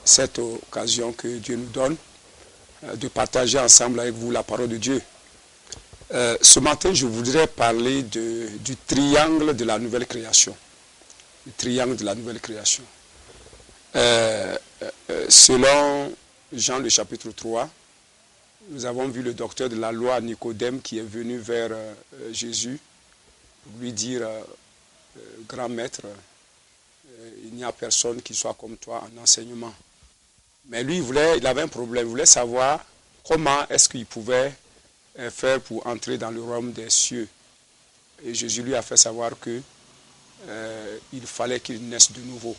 cette occasion que Dieu nous donne de partager ensemble avec vous la parole de Dieu. Ce matin, je voudrais parler du triangle de la nouvelle création. Le triangle de la nouvelle création. Selon Jean le chapitre 3, nous avons vu le docteur de la loi Nicodème qui est venu vers Jésus pour lui dire, grand maître, il n'y a personne qui soit comme toi en enseignement. Mais lui, il avait un problème, il voulait savoir comment est-ce qu'il pouvait faire pour entrer dans le royaume des cieux. Et Jésus lui a fait savoir que il fallait qu'il naisse de nouveau.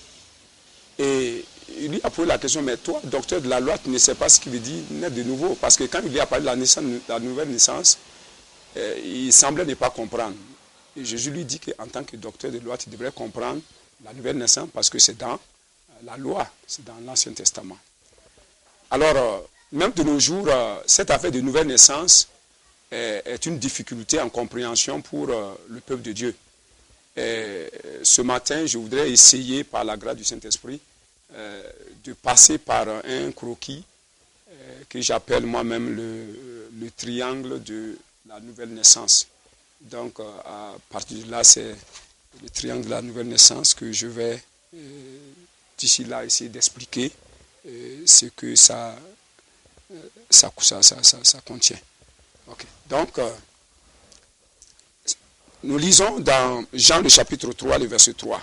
Et il lui a posé la question, mais toi, docteur de la loi, tu ne sais pas ce qu'il veut dire naître de nouveau. Parce que quand il lui a parlé de la nouvelle naissance, il semblait ne pas comprendre. Et Jésus lui dit qu'en tant que docteur de loi, tu devrais comprendre la nouvelle naissance parce que c'est dans la loi, c'est dans l'Ancien Testament. Alors, même de nos jours, cette affaire de nouvelle naissance est une difficulté en compréhension pour le peuple de Dieu. Et ce matin, je voudrais essayer, par la grâce du Saint-Esprit, de passer par un croquis que j'appelle moi-même le triangle de la nouvelle naissance. Donc, à partir de là, c'est le triangle de la nouvelle naissance que je vais, d'ici là, essayer d'expliquer ce que ça contient. Okay. Donc, nous lisons dans Jean le chapitre 3, le verset 3.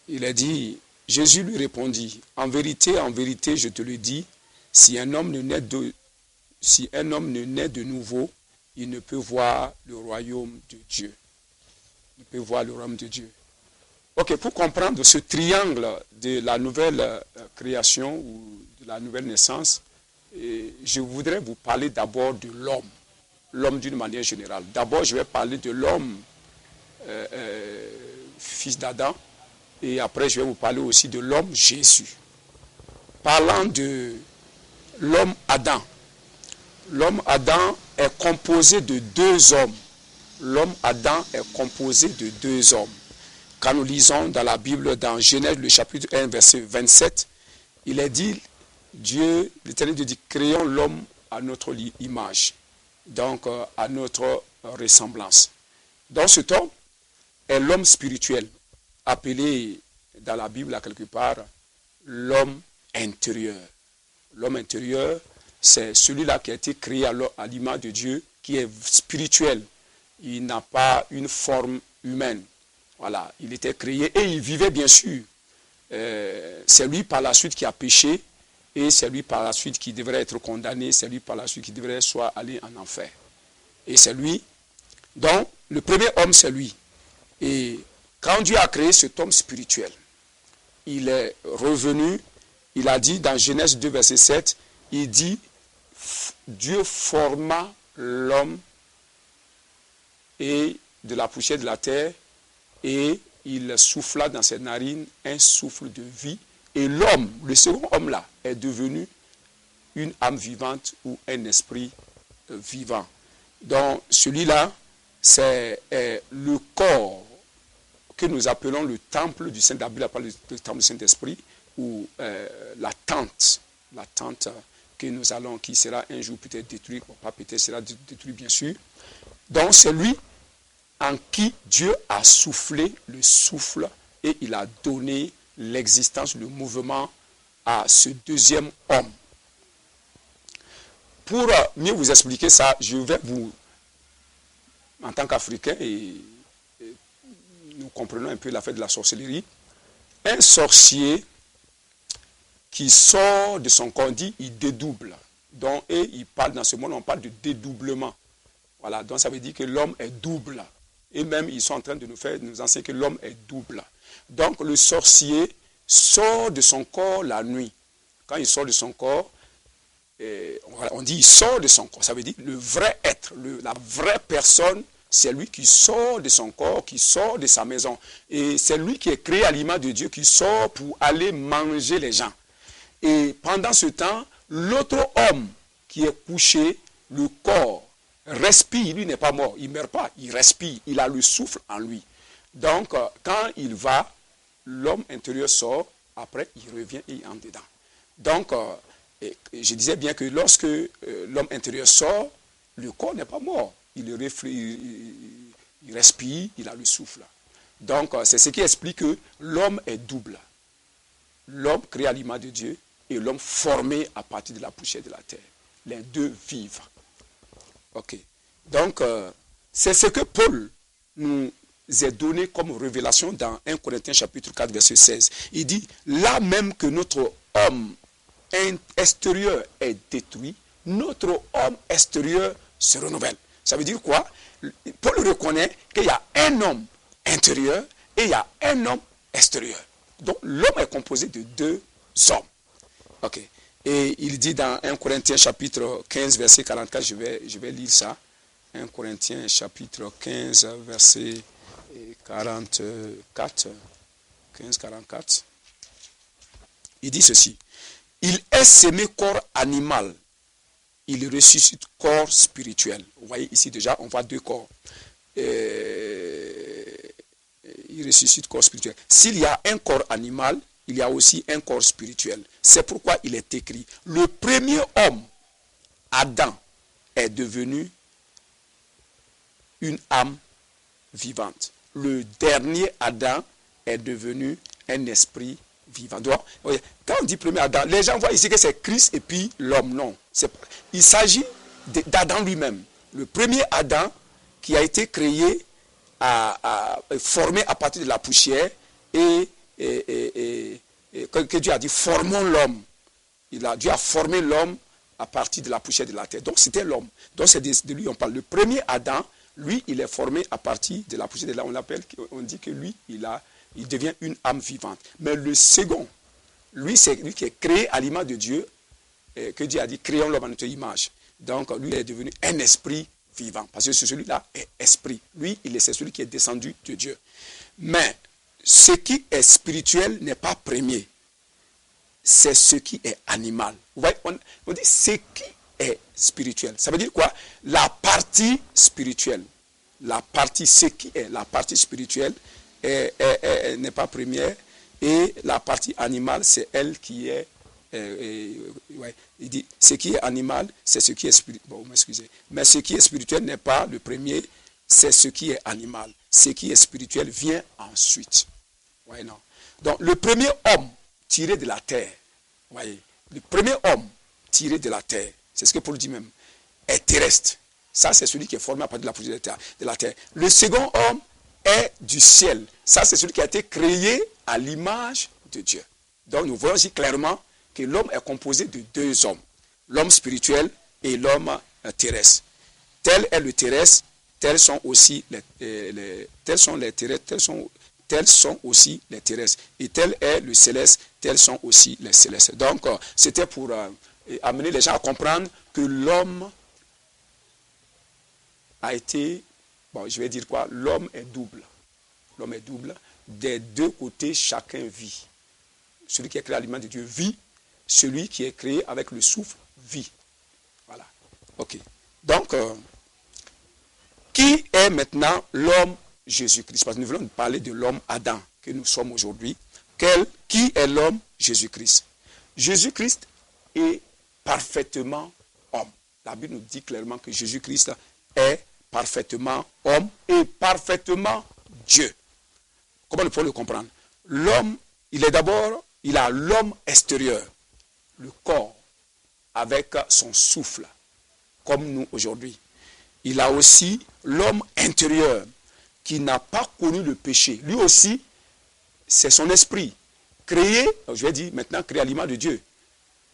Il est dit, Jésus lui répondit, en vérité, je te le dis, si un homme ne naît de nouveau, il ne peut voir le royaume de Dieu. Il ne peut voir le royaume de Dieu. Ok, pour comprendre ce triangle de la nouvelle création ou de la nouvelle naissance, je voudrais vous parler d'abord de l'homme. L'homme d'une manière générale. D'abord, je vais parler de l'homme, fils d'Adam, et après, je vais vous parler aussi de l'homme Jésus. Parlant de l'homme Adam. L'homme Adam est composé de deux hommes. L'homme Adam est composé de deux hommes. Quand nous lisons dans la Bible, dans Genèse, le chapitre 1, verset 27, il est dit, l'Éternel Dieu dit, créons l'homme à notre image. Donc, à notre ressemblance. Donc, cet homme est l'homme spirituel, appelé dans la Bible, à quelque part, l'homme intérieur. L'homme intérieur, c'est celui-là qui a été créé à l'image de Dieu, qui est spirituel. Il n'a pas une forme humaine. Voilà, il était créé et il vivait bien sûr. C'est lui par la suite qui a péché. Et c'est lui par la suite qui devrait être condamné, c'est lui par la suite qui devrait soit aller en enfer. Et c'est lui. Donc, le premier homme, c'est lui. Et quand Dieu a créé cet homme spirituel, il est revenu, il a dit dans Genèse 2, verset 7, il dit, Dieu forma l'homme et de la poussière de la terre, et il souffla dans ses narines un souffle de vie. Et l'homme, le second homme-là, est devenu une âme vivante ou un esprit vivant. Donc, celui-là, c'est le corps que nous appelons le temple du Saint-Esprit. La Bible appelle le temple du Saint-Esprit, ou la tente que nous allons, qui sera un jour peut-être détruite, pas peut-être sera détruite bien sûr. Donc, c'est lui en qui Dieu a soufflé le souffle et il a donné l'existence, le mouvement à ce deuxième homme. Pour mieux vous expliquer ça, je vais vous, en tant qu'Africain, et nous comprenons un peu l'affaire de la sorcellerie, un sorcier qui sort de son corps, dit, il dédouble. Donc, et il parle dans ce monde, on parle de dédoublement. Voilà, donc ça veut dire que l'homme est double. Et même, ils sont en train de nous enseigner que l'homme est double. Donc, le sorcier sort de son corps la nuit. Quand il sort de son corps, on dit il sort de son corps. Ça veut dire le vrai être, la vraie personne, c'est lui qui sort de son corps, qui sort de sa maison. Et c'est lui qui est créé à l'image de Dieu, qui sort pour aller manger les gens. Et pendant ce temps, l'autre homme qui est couché, le corps, respire. Lui n'est pas mort, il ne meurt pas, il respire, il a le souffle en lui. Donc, quand il va, l'homme intérieur sort Après, il revient et il entre dedans. Donc, je disais bien que lorsque l'homme intérieur sort, le corps n'est pas mort. Il respire, il a le souffle. Donc, c'est ce qui explique que l'homme est double. L'homme créé à l'image de Dieu et l'homme formé à partir de la poussière de la terre. Les deux vivent. Ok. Donc, c'est ce que Paul nous a donné comme révélation dans 1 Corinthiens chapitre 4, verset 16. Il dit, là même que notre homme extérieur est détruit, notre homme extérieur se renouvelle. Ça veut dire quoi? Paul reconnaît qu'il y a un homme intérieur et il y a un homme extérieur. Donc l'homme est composé de deux hommes. Ok. Et il dit dans 1 Corinthiens chapitre 15, verset 44, je vais lire ça. 1 Corinthiens chapitre 15, verset 44. 15-44. Il dit ceci. Il est sémé corps animal. Il ressuscite corps spirituel. Vous voyez ici déjà, on voit deux corps. Il ressuscite corps spirituel. S'il y a un corps animal, il y a aussi un corps spirituel. C'est pourquoi il est écrit, le premier homme, Adam, est devenu une âme vivante. Le dernier Adam est devenu un esprit vivant. Donc, quand on dit premier Adam, les gens voient ici que c'est Christ et puis l'homme. Non. Il s'agit d'Adam lui-même. Le premier Adam qui a été créé, formé à partir de la poussière et que Dieu a dit, formons l'homme. Dieu a formé l'homme à partir de la poussière de la terre. Donc c'était l'homme. Donc c'est de lui on parle. Le premier Adam, lui, il est formé à partir de la poussière de la terre. On dit que lui, il devient une âme vivante. Mais le second, lui, c'est lui qui est créé à l'image de Dieu, que Dieu a dit, créons l'homme à notre image. Donc lui, il est devenu un esprit vivant. Parce que celui-là est esprit. Lui, c'est celui qui est descendu de Dieu. Mais ce qui est spirituel n'est pas premier. C'est ce qui est animal. Vous voyez, on dit ce qui est spirituel. Ça veut dire quoi? La partie spirituelle. La partie, ce qui est la partie spirituelle n'est pas première. Et la partie animale, c'est elle qui est... ouais, il dit, ce qui est animal, c'est ce qui est spirituel. Bon, m'excusez. Mais ce qui est spirituel n'est pas le premier, c'est ce qui est animal. Ce qui est spirituel vient ensuite. Ouais, non. Donc, le premier homme tiré de la terre, voyez, le premier homme tiré de la terre, c'est ce que Paul dit même, est terrestre. Ça, c'est celui qui est formé à partir de la poussière de la terre. Le second homme est du ciel. Ça, c'est celui qui a été créé à l'image de Dieu. Donc, nous voyons ici clairement que l'homme est composé de deux hommes. L'homme spirituel et l'homme terrestre. Tel est le terrestre, tels sont aussi les terrestres, tels sont aussi les terrestres. Et tel est le céleste, tels sont aussi les célestes. Donc, c'était pour amener les gens à comprendre que l'homme a été, bon, je vais dire quoi, l'homme est double. L'homme est double. Des deux côtés, chacun vit. Celui qui est créé à l'image de Dieu vit. Celui qui est créé avec le souffle vit. Voilà. Ok. Donc, qui est maintenant l'homme Jésus-Christ? Parce que nous voulons parler de l'homme Adam que nous sommes aujourd'hui. Qui est l'homme Jésus-Christ? Jésus-Christ est parfaitement homme. La Bible nous dit clairement que Jésus-Christ est parfaitement homme et parfaitement Dieu. Comment nous pouvons le comprendre? L'homme, il a l'homme extérieur, le corps, avec son souffle, comme nous aujourd'hui. Il a aussi l'homme intérieur, qui n'a pas connu le péché. Lui aussi, c'est son esprit. Créé, je vais dire maintenant, créé à l'image de Dieu.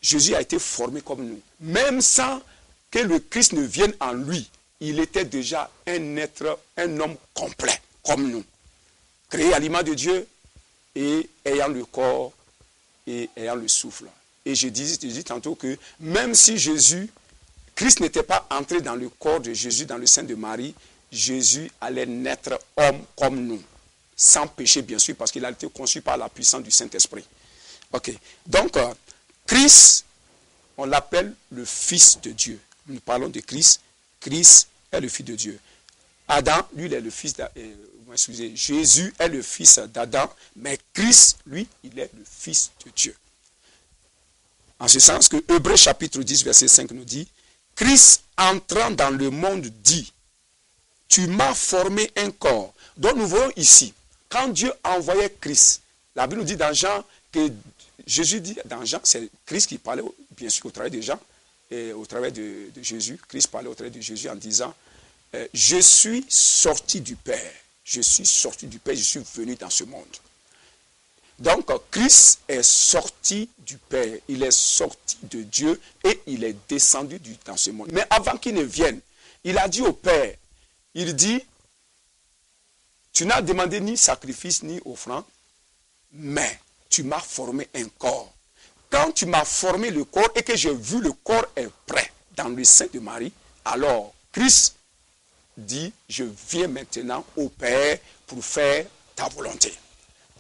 Jésus a été formé comme nous. Même sans que le Christ ne vienne en lui, il était déjà un être, un homme complet, comme nous. Créé à l'image de Dieu et ayant le corps et ayant le souffle. Et je dis tantôt que même si Christ n'était pas entré dans le corps de Jésus, dans le sein de Marie, Jésus allait naître homme comme nous. Sans péché, bien sûr, parce qu'il a été conçu par la puissance du Saint-Esprit. Ok. Donc, Christ, on l'appelle le Fils de Dieu. Nous parlons de Christ. Christ est le Fils de Dieu. Adam, lui, il est le fils excusez, Jésus est le fils d'Adam, mais Christ, lui, il est le fils de Dieu. En ce sens que Hébreux chapitre 10, verset 5 nous dit, Christ entrant dans le monde dit, tu m'as formé un corps. Donc nous voyons ici, quand Dieu envoyait Christ, la Bible nous dit dans Jean que Jésus dit dans Jean, c'est Christ qui parlait bien sûr au travers de Jean, et au travers de Jésus. Christ parlait au travers de Jésus en disant, je suis sorti du Père, je suis sorti du Père, je suis venu dans ce monde. Donc Christ est sorti du Père, il est sorti de Dieu et il est descendu dans ce monde. Mais avant qu'il ne vienne, il a dit au Père, il dit, tu n'as demandé ni sacrifice ni offrande, mais tu m'as formé un corps. Quand tu m'as formé le corps et que j'ai vu le corps est prêt dans le sein de Marie, alors Christ dit, je viens maintenant au Père pour faire ta volonté.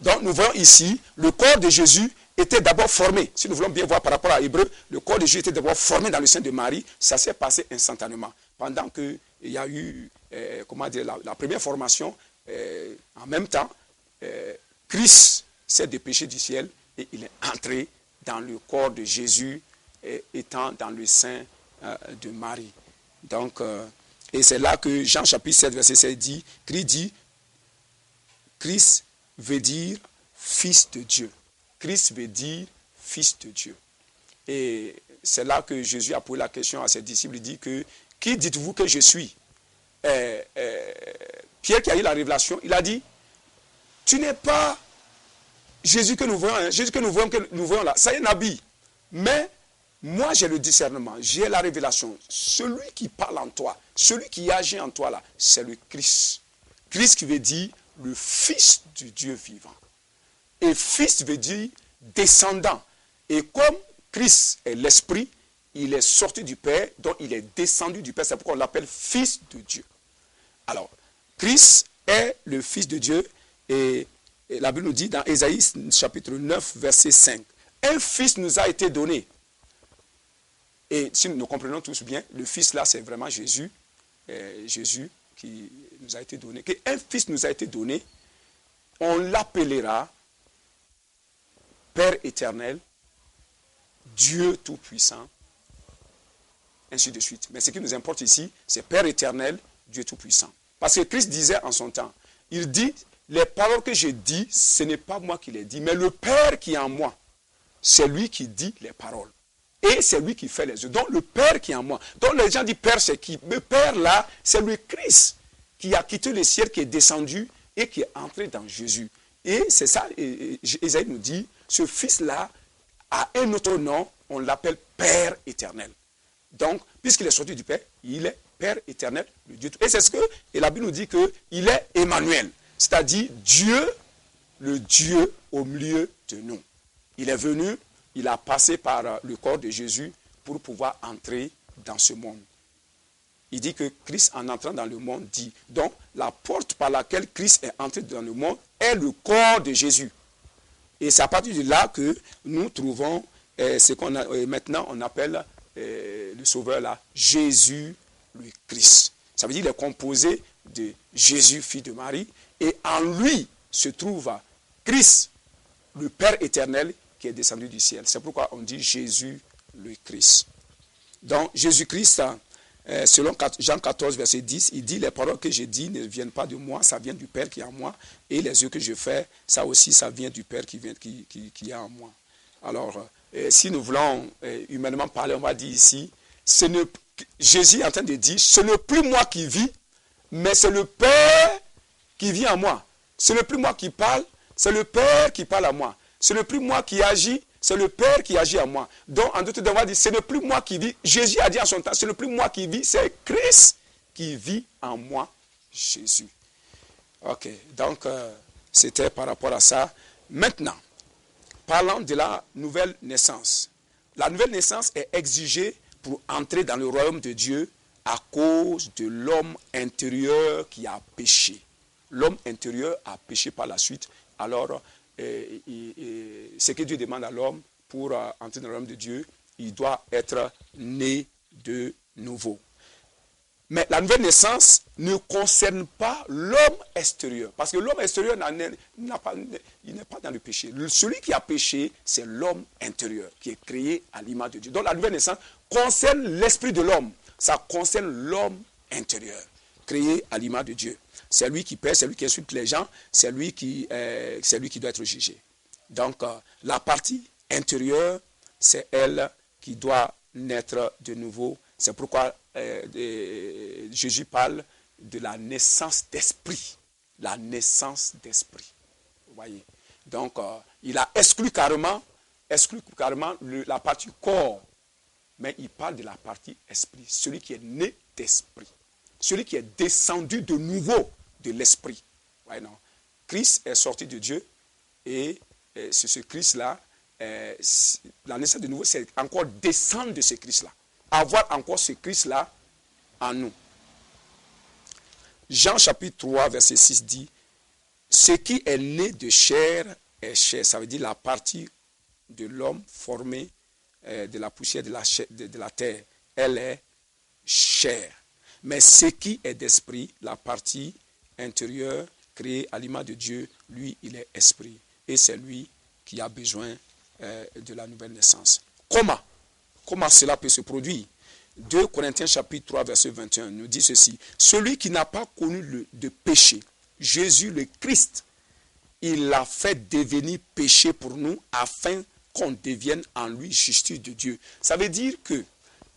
Donc nous voyons ici, le corps de Jésus était d'abord formé. Si nous voulons bien voir par rapport à Hébreu, le corps de Jésus était d'abord formé dans le sein de Marie. Ça s'est passé instantanément. Pendant qu'il y a eu la première formation, en même temps, Christ s'est dépêché du ciel et il est entré dans le corps de Jésus étant dans le sein de Marie. Donc, et c'est là que Jean chapitre 7, verset 7 dit, Christ veut dire fils de Dieu. Christ veut dire fils de Dieu. Et c'est là que Jésus a posé la question à ses disciples. Il dit que, qui dites-vous que je suis? Pierre qui a eu la révélation, il a dit, tu n'es pas Jésus que nous voyons, hein, Jésus que nous voyons là, ça y est, Nabi. Mais moi j'ai le discernement, j'ai la révélation. Celui qui parle en toi, celui qui agit en toi là, c'est le Christ. Christ qui veut dire le Fils du Dieu vivant. Et Fils veut dire descendant. Et comme Christ est l'Esprit, il est sorti du Père, donc il est descendu du Père. C'est pourquoi on l'appelle Fils de Dieu. Alors, Christ est le Fils de Dieu et la Bible nous dit dans Ésaïe chapitre 9, verset 5, un Fils nous a été donné. Et si nous comprenons tous bien, le Fils là, c'est vraiment Jésus. Jésus qui nous a été donné. Un Fils nous a été donné, on l'appellera Père éternel, Dieu tout-puissant, ainsi de suite. Mais ce qui nous importe ici, c'est Père éternel, Dieu tout-puissant. Parce que Christ disait en son temps, il dit, les paroles que je dis, ce n'est pas moi qui les dis, mais le Père qui est en moi, c'est lui qui dit les paroles. Et c'est lui qui fait les œuvres. Donc le Père qui est en moi. Donc les gens disent Père c'est qui? Le Père là, c'est le Christ qui a quitté le ciel, qui est descendu et qui est entré dans Jésus. Et c'est ça, Ésaïe nous dit, ce Fils-là a un autre nom, on l'appelle Père éternel. Donc, puisqu'il est sorti du Père, il est Père éternel, le Dieu tout. Et c'est ce que et la Bible nous dit qu'il est Emmanuel, c'est-à-dire Dieu, le Dieu au milieu de nous. Il est venu, il a passé par le corps de Jésus pour pouvoir entrer dans ce monde. Il dit que Christ, en entrant dans le monde, dit, donc la porte par laquelle Christ est entré dans le monde est le corps de Jésus. Et c'est à partir de là que nous trouvons ce qu'on a maintenant on appelle le Sauveur là, Jésus le Christ. Ça veut dire qu'il est composé de Jésus, fils de Marie, et en lui se trouve Christ, le Père éternel, qui est descendu du ciel. C'est pourquoi on dit Jésus le Christ. Donc Jésus-Christ, selon Jean 14, verset 10, il dit, les paroles que je dis ne viennent pas de moi, ça vient du Père qui est en moi, et les œuvres que je fais, ça aussi, ça vient du Père qui est en moi. Alors, si nous voulons humainement parler, on va dire ici, Jésus est en train de dire, ce n'est plus moi qui vis, mais c'est le Père qui vit en moi. Ce n'est plus moi qui parle, c'est le Père qui parle à moi. Ce n'est plus moi qui agis, c'est le Père qui agit en moi. Donc, en d'autres termes, on va dire, ce n'est plus moi qui vis. Jésus a dit en son temps, ce n'est plus moi qui vis, c'est Christ qui vit en moi, Jésus. Ok, donc, c'était par rapport à ça. Maintenant, parlons de la nouvelle naissance. La nouvelle naissance est exigée pour entrer dans le royaume de Dieu à cause de l'homme intérieur qui a péché. L'homme intérieur a péché par la suite. Alors, ce que Dieu demande à l'homme pour entrer dans le royaume de Dieu, il doit être né de nouveau. Mais la nouvelle naissance ne concerne pas l'homme extérieur. Parce que l'homme extérieur il n'est pas dans le péché. Celui qui a péché, c'est l'homme intérieur qui est créé à l'image de Dieu. Donc la nouvelle naissance concerne l'esprit de l'homme. Ça concerne l'homme intérieur, créé à l'image de Dieu. C'est lui qui pèse, c'est lui qui insulte les gens, c'est lui qui doit être jugé. Donc la partie intérieure, c'est elle qui doit naître de nouveau. C'est pourquoi Jésus parle de la naissance d'esprit. La naissance d'esprit. Vous voyez. Donc, il a exclu carrément la partie corps. Mais il parle de la partie esprit. Celui qui est né d'esprit. Celui qui est descendu de nouveau de l'esprit. Ouais, non. Christ est sorti de Dieu. Et c'est ce Christ-là. La naissance de nouveau, c'est encore descendre de ce Christ-là. Avoir encore ce Christ-là en nous. Jean chapitre 3, verset 6 dit, « Ce qui est né de chair est chair. » Ça veut dire la partie de l'homme formée de la poussière de la terre. Elle est chair. Mais ce qui est d'esprit, la partie intérieure créée à l'image de Dieu, lui, il est esprit. Et c'est lui qui a besoin de la nouvelle naissance. Comment cela peut se produire? 2 Corinthiens chapitre 3 verset 21 nous dit ceci. Celui qui n'a pas connu de péché, Jésus le Christ, il l'a fait devenir péché pour nous afin qu'on devienne en lui justice de Dieu. Ça veut dire que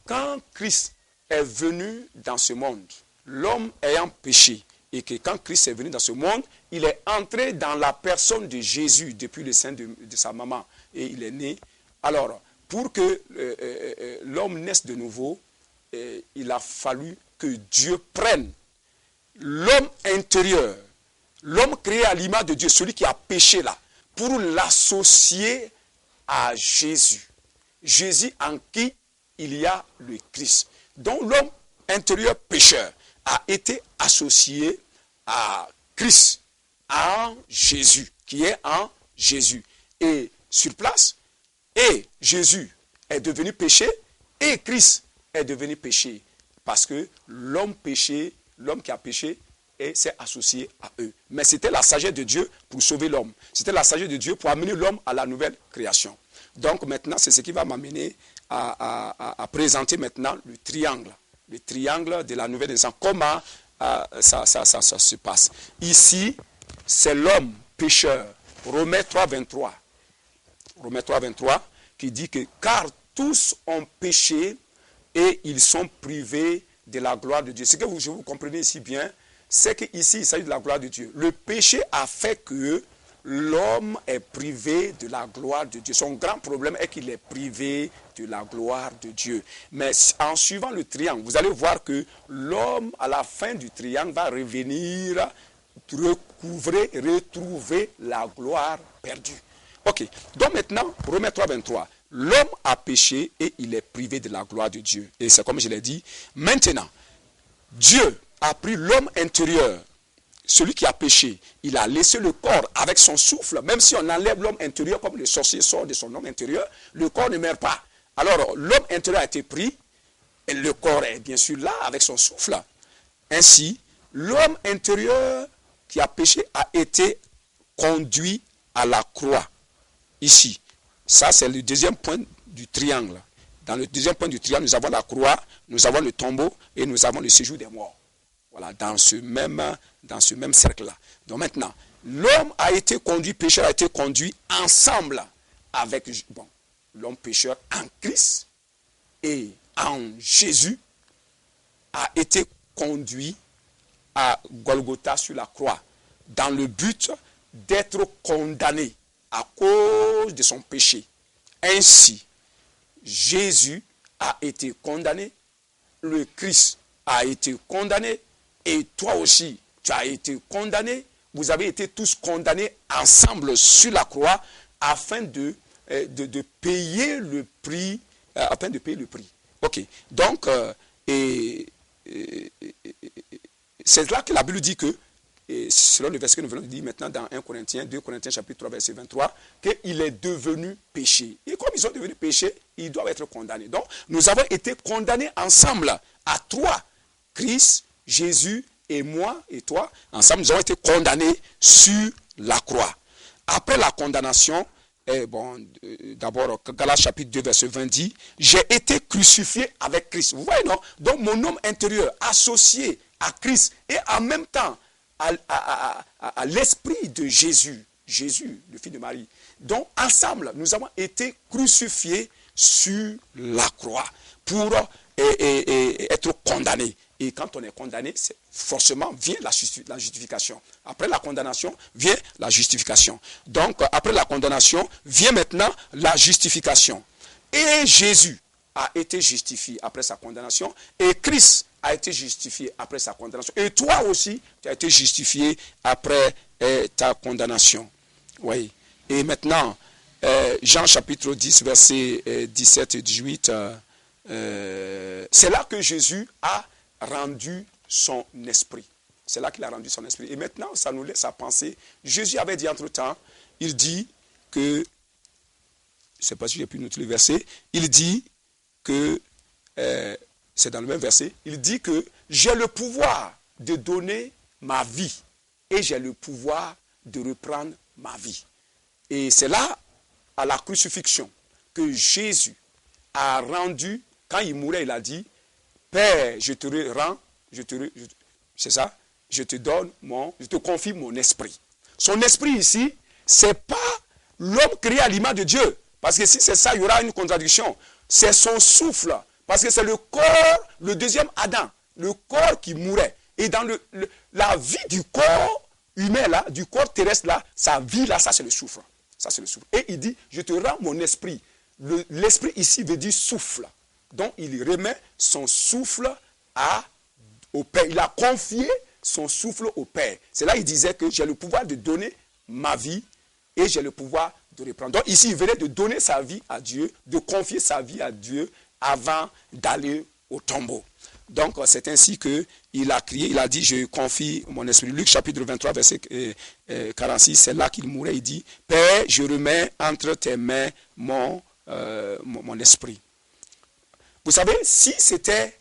quand Christ est venu dans ce monde, l'homme ayant péché, et que quand Christ est venu dans ce monde, il est entré dans la personne de Jésus depuis le sein de sa maman. Et il est né. Alors, pour que l'homme naisse de nouveau, il a fallu que Dieu prenne l'homme intérieur, l'homme créé à l'image de Dieu, celui qui a péché là, pour l'associer à Jésus. Jésus en qui il y a le Christ. Donc l'homme intérieur pécheur a été associé à Christ, en Jésus, qui est en Jésus. Et sur place, et Jésus est devenu péché, et Christ est devenu péché. Parce que l'homme péché, l'homme qui a péché, s'est associé à eux. Mais c'était la sagesse de Dieu pour sauver l'homme. C'était la sagesse de Dieu pour amener l'homme à la nouvelle création. Donc maintenant, c'est ce qui va m'amener à présenter maintenant le triangle de la nouvelle naissance. Comment ça se passe? Ici, c'est l'homme pécheur. Romains 3, 23. Romains 3, 23, qui dit que car tous ont péché et ils sont privés de la gloire de Dieu. Ce que vous comprenez ici bien, c'est qu'ici, il s'agit de la gloire de Dieu. Le péché a fait que l'homme est privé de la gloire de Dieu. Son grand problème est qu'il est privé de la gloire de Dieu. Mais en suivant le triangle, vous allez voir que l'homme, à la fin du triangle, va revenir retrouver la gloire perdue. Ok, donc maintenant, Romains 3, 23. L'homme a péché et il est privé de la gloire de Dieu. Et c'est comme je l'ai dit. Maintenant, Dieu a pris l'homme intérieur, celui qui a péché. Il a laissé le corps avec son souffle. Même si on enlève l'homme intérieur, comme le sorcier sort de son homme intérieur, le corps ne meurt pas. Alors, l'homme intérieur a été pris, et le corps est bien sûr là, avec son souffle. Ainsi, l'homme intérieur qui a péché a été conduit à la croix. Ici, ça c'est le deuxième point du triangle. Dans le deuxième point du triangle, nous avons la croix, nous avons le tombeau et nous avons le séjour des morts. Voilà, dans ce même cercle-là. Donc maintenant, l'homme a été conduit, pécheur a été conduit ensemble avec l'homme pécheur en Christ et en Jésus a été conduit à Golgotha sur la croix dans le but d'être condamné à cause de son péché. Ainsi, Jésus a été condamné, le Christ a été condamné, et toi aussi, tu as été condamné. Vous avez été tous condamnés ensemble sur la croix afin de payer le prix. Ok. Donc, c'est là que la Bible dit que, et selon le verset que nous venons de dire maintenant dans 2 Corinthiens chapitre 3, verset 23, qu'il est devenu péché. Et comme ils sont devenus péchés, ils doivent être condamnés. Donc, nous avons été condamnés ensemble à trois Christ, Jésus et moi et toi, ensemble, nous avons été condamnés sur la croix. Après la condamnation, d'abord, Galates chapitre 2, verset 20 dit, j'ai été crucifié avec Christ. Vous voyez, non? Donc, mon homme intérieur associé à Christ et en même temps à l'esprit de Jésus, le Fils de Marie. Donc, ensemble, nous avons été crucifiés sur la croix pour être condamnés. Et quand on est condamné, forcément vient la justification. Après la condamnation, vient la justification. Donc, après la condamnation, vient maintenant la justification. Et Jésus a été justifié après sa condamnation. Et Christ a été justifié après sa condamnation. Et toi aussi, tu as été justifié après ta condamnation. Oui. Et maintenant, Jean chapitre 10, versets 17 et 18, c'est là que Jésus a rendu son esprit. C'est là qu'il a rendu son esprit. Et maintenant, ça nous laisse à penser. Jésus avait dit entre-temps, il dit que, je ne sais pas si j'ai pu noter le verset, il dit que, c'est dans le même verset, il dit que j'ai le pouvoir de donner ma vie et j'ai le pouvoir de reprendre ma vie. Et c'est là, à la crucifixion, que Jésus a rendu, quand il mourait, il a dit, Père, je te rends, c'est ça, je te confie mon esprit. Son esprit ici, c'est pas l'homme créé à l'image de Dieu. Parce que si c'est ça, il y aura une contradiction. C'est son souffle. Parce que c'est le corps, le deuxième Adam, le corps qui mourait. Et dans la vie du corps humain là, du corps terrestre là, sa vie là, ça c'est le souffle. Ça c'est le souffle. Et il dit, je te rends mon esprit. L'esprit ici veut dire souffle. Donc, il remet son souffle au Père. Il a confié son souffle au Père. C'est là qu'il disait que j'ai le pouvoir de donner ma vie et j'ai le pouvoir de reprendre. Donc, ici, il venait de donner sa vie à Dieu, de confier sa vie à Dieu avant d'aller au tombeau. Donc, c'est ainsi qu'il a crié, il a dit, je confie mon esprit. Luc chapitre 23, verset 46, c'est là qu'il mourait. Il dit, Père, je remets entre tes mains mon esprit. Vous savez, si c'était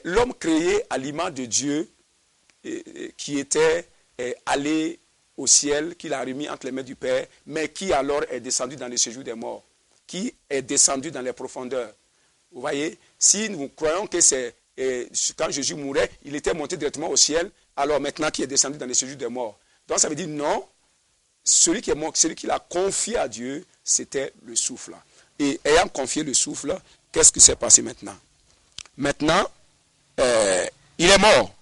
l'homme créé à l'image de Dieu qui était allé au ciel, qu'il a remis entre les mains du Père, mais qui alors est descendu dans le séjour des morts, qui est descendu dans les profondeurs. Vous voyez, si nous croyons que c'est quand Jésus mourait, il était monté directement au ciel, alors maintenant qui est descendu dans le séjour des morts. Donc ça veut dire non, celui qui est mort, celui qui l'a confié à Dieu, c'était le souffle. Et ayant confié le souffle, qu'est-ce qui s'est passé maintenant? Maintenant, il est mort.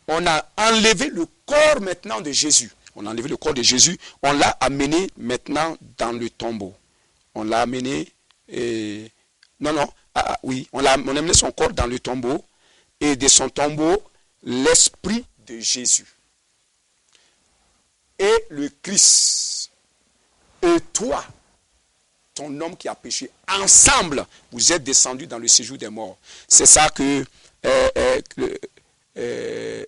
On a enlevé le corps maintenant de Jésus. On a enlevé le corps de Jésus. On l'a amené maintenant dans le tombeau. On l'a amené... on a amené son corps dans le tombeau. Et de son tombeau, l'esprit de Jésus. Et le Christ. Et toi, ton homme qui a péché, ensemble, vous êtes descendus dans le séjour des morts. C'est ça que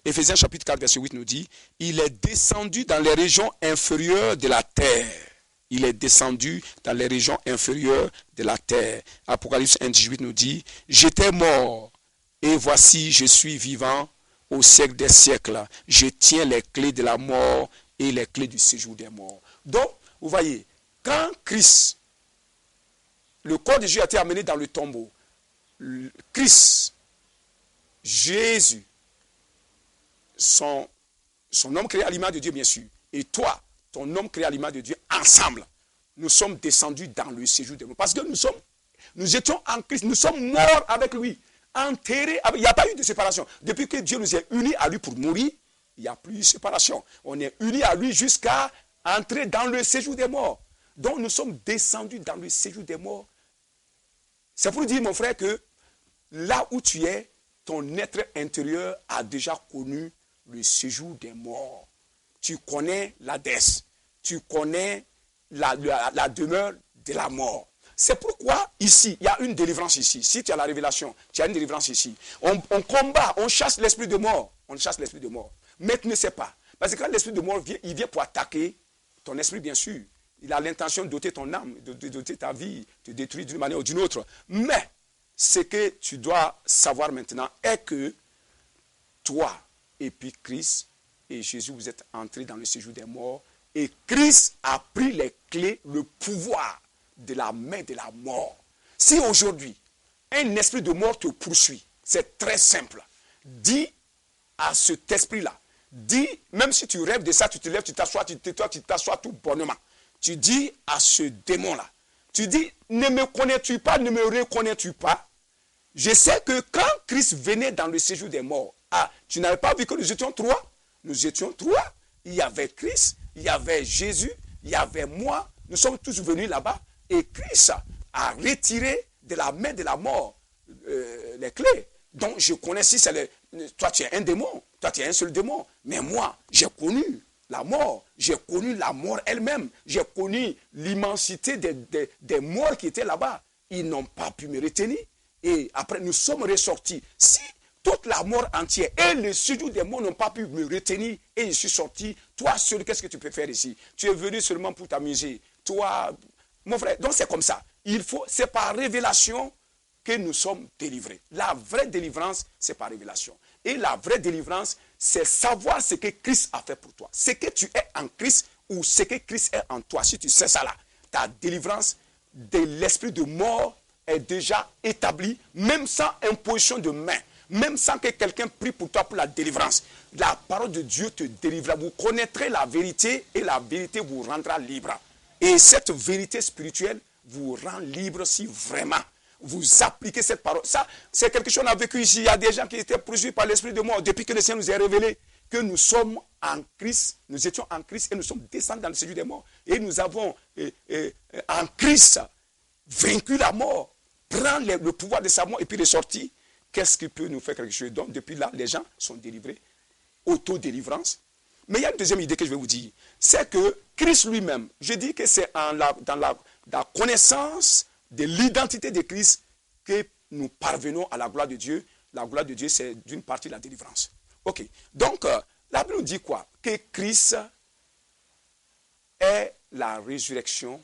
Éphésiens chapitre 4, verset 8 nous dit, il est descendu dans les régions inférieures de la terre. Il est descendu dans les régions inférieures de la terre. Apocalypse 1, 18 nous dit, j'étais mort, et voici, je suis vivant au siècle des siècles. Je tiens les clés de la mort et les clés du séjour des morts. Donc, vous voyez, quand Christ, le corps de Jésus a été amené dans le tombeau, Christ, Jésus, son homme créé à l'image de Dieu, bien sûr, et toi, ton homme créé à l'image de Dieu, ensemble, nous sommes descendus dans le séjour des morts. Parce que nous étions en Christ, nous sommes morts avec lui, enterrés. Il n'y a pas eu de séparation. Depuis que Dieu nous a unis à lui pour mourir, il n'y a plus de séparation. On est unis à lui jusqu'à entrer dans le séjour des morts. Donc nous sommes descendus dans le séjour des morts. C'est pour dire, mon frère, que là où tu es, ton être intérieur a déjà connu le séjour des morts. Tu connais l'Hadès. Tu connais la demeure de la mort. C'est pourquoi ici, il y a une délivrance ici. Si tu as la révélation, tu as une délivrance ici. On combat, on chasse l'esprit de mort. On chasse l'esprit de mort. Mais tu ne sais pas. Parce que quand l'esprit de mort vient, il vient pour attaquer ton esprit, bien sûr. Il a l'intention de doter ton âme, de doter ta vie, de détruire d'une manière ou d'une autre. Mais ce que tu dois savoir maintenant est que toi et puis Christ et Jésus, vous êtes entrés dans le séjour des morts. Et Christ a pris les clés, le pouvoir de la main de la mort. Si aujourd'hui, un esprit de mort te poursuit, c'est très simple. Dis à cet esprit-là, dis, même si tu rêves de ça, tu te lèves, tu t'assois tout bonnement. Tu dis à ce démon-là, tu dis, ne me connais-tu pas, ne me reconnais-tu pas? Je sais que quand Christ venait dans le séjour des morts, tu n'avais pas vu que nous étions trois? Nous étions trois. Il y avait Christ, il y avait Jésus, il y avait moi. Nous sommes tous venus là-bas et Christ a retiré de la main de la mort les clés. Donc je connais si c'est toi tu es un démon, toi tu es un seul démon. Mais moi, j'ai connu la mort, j'ai connu la mort elle-même, j'ai connu l'immensité des morts qui étaient là-bas. Ils n'ont pas pu me retenir. Et après, nous sommes ressortis. Si toute la mort entière et le séjour des morts n'ont pas pu me retenir et je suis sorti, toi seul, qu'est-ce que tu peux faire ici? Tu es venu seulement pour t'amuser. Toi, mon frère, donc c'est comme ça. C'est par révélation que nous sommes délivrés. La vraie délivrance, c'est par révélation. Et la vraie délivrance, c'est savoir ce que Christ a fait pour toi. Ce que tu es en Christ ou ce que Christ est en toi. Si tu sais ça là, ta délivrance de l'esprit de mort est déjà établie, même sans imposition de main, même sans que quelqu'un prie pour toi pour la délivrance. La parole de Dieu te délivrera. Vous connaîtrez la vérité et la vérité vous rendra libre. Et cette vérité spirituelle vous rend libre si vraiment vous appliquez cette parole. Ça, c'est quelque chose qu'on a vécu ici. Il y a des gens qui étaient poursuivis par l'esprit de mort depuis que le Seigneur nous a révélé que nous sommes en Christ, nous étions en Christ et nous sommes descendus dans le séjour des morts. Et nous avons en Christ vaincu la mort, prendre le pouvoir de sa mort et puis ressortir. Qu'est-ce qui peut nous faire quelque chose? Donc depuis là, les gens sont délivrés, auto-délivrance. Mais il y a une deuxième idée que je vais vous dire, c'est que Christ lui-même, je dis que c'est dans la connaissance de l'identité de Christ que nous parvenons à la gloire de Dieu. La gloire de Dieu, c'est d'une partie la délivrance. Ok, donc la Bible nous dit quoi? Que Christ est la résurrection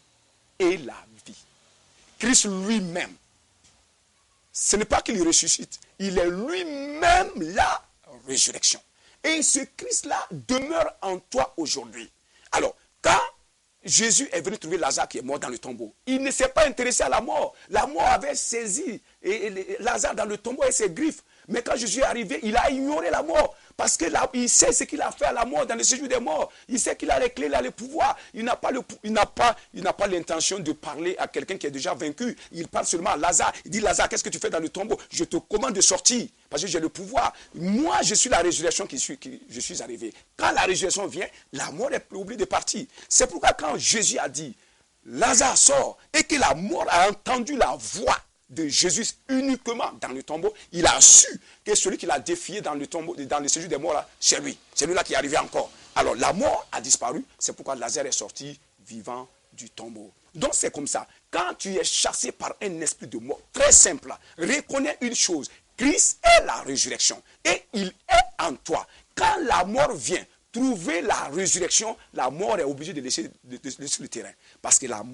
et la vie. Christ lui-même, ce n'est pas qu'il ressuscite, il est lui-même la résurrection. Et ce Christ-là demeure en toi aujourd'hui. Alors, quand Jésus est venu trouver Lazare qui est mort dans le tombeau, il ne s'est pas intéressé à la mort. La mort avait saisi Lazare dans le tombeau et ses griffes. Mais quand Jésus est arrivé, il a ignoré la mort. Parce qu'il sait ce qu'il a fait à la mort dans le séjour des morts. Il sait qu'il a les clés, il a le pouvoir. Il n'a pas l'intention de parler à quelqu'un qui est déjà vaincu. Il parle seulement à Lazare. Il dit, Lazare, qu'est-ce que tu fais dans le tombeau? Je te commande de sortir parce que j'ai le pouvoir. Moi, je suis la résurrection je suis arrivé. Quand la résurrection vient, la mort est oubliée de partir. C'est pourquoi quand Jésus a dit, Lazare sort, et que la mort a entendu la voix de Jésus uniquement dans le tombeau, il a su que celui qui l'a défié dans le tombeau, dans le séjour des morts, là, c'est lui. C'est lui là qui est arrivé encore. Alors la mort a disparu, c'est pourquoi Lazare est sorti vivant du tombeau. Donc c'est comme ça. Quand tu es chassé par un esprit de mort, très simple, reconnais une chose, Christ est la résurrection et il est en toi. Quand la mort vient trouver la résurrection, la mort est obligée de laisser le terrain. Parce que la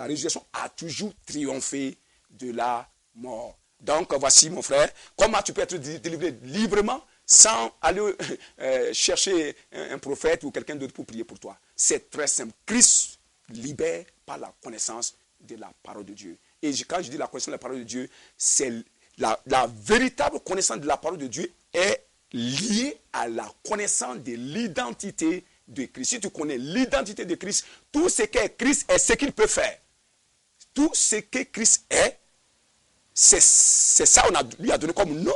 résurrection a toujours triomphé de la mort. Donc voici mon frère, comment tu peux être délivré librement sans aller chercher un prophète ou quelqu'un d'autre pour prier pour toi. C'est très simple. Christ libère par la connaissance de la parole de Dieu. Et quand je dis la connaissance de la parole de Dieu, c'est la véritable connaissance de la parole de Dieu est liée à la connaissance de l'identité de Christ. Si tu connais l'identité de Christ, tout ce qu'est Christ est ce qu'il peut faire. Tout ce que Christ est, c'est ça qu'on lui a donné comme nom.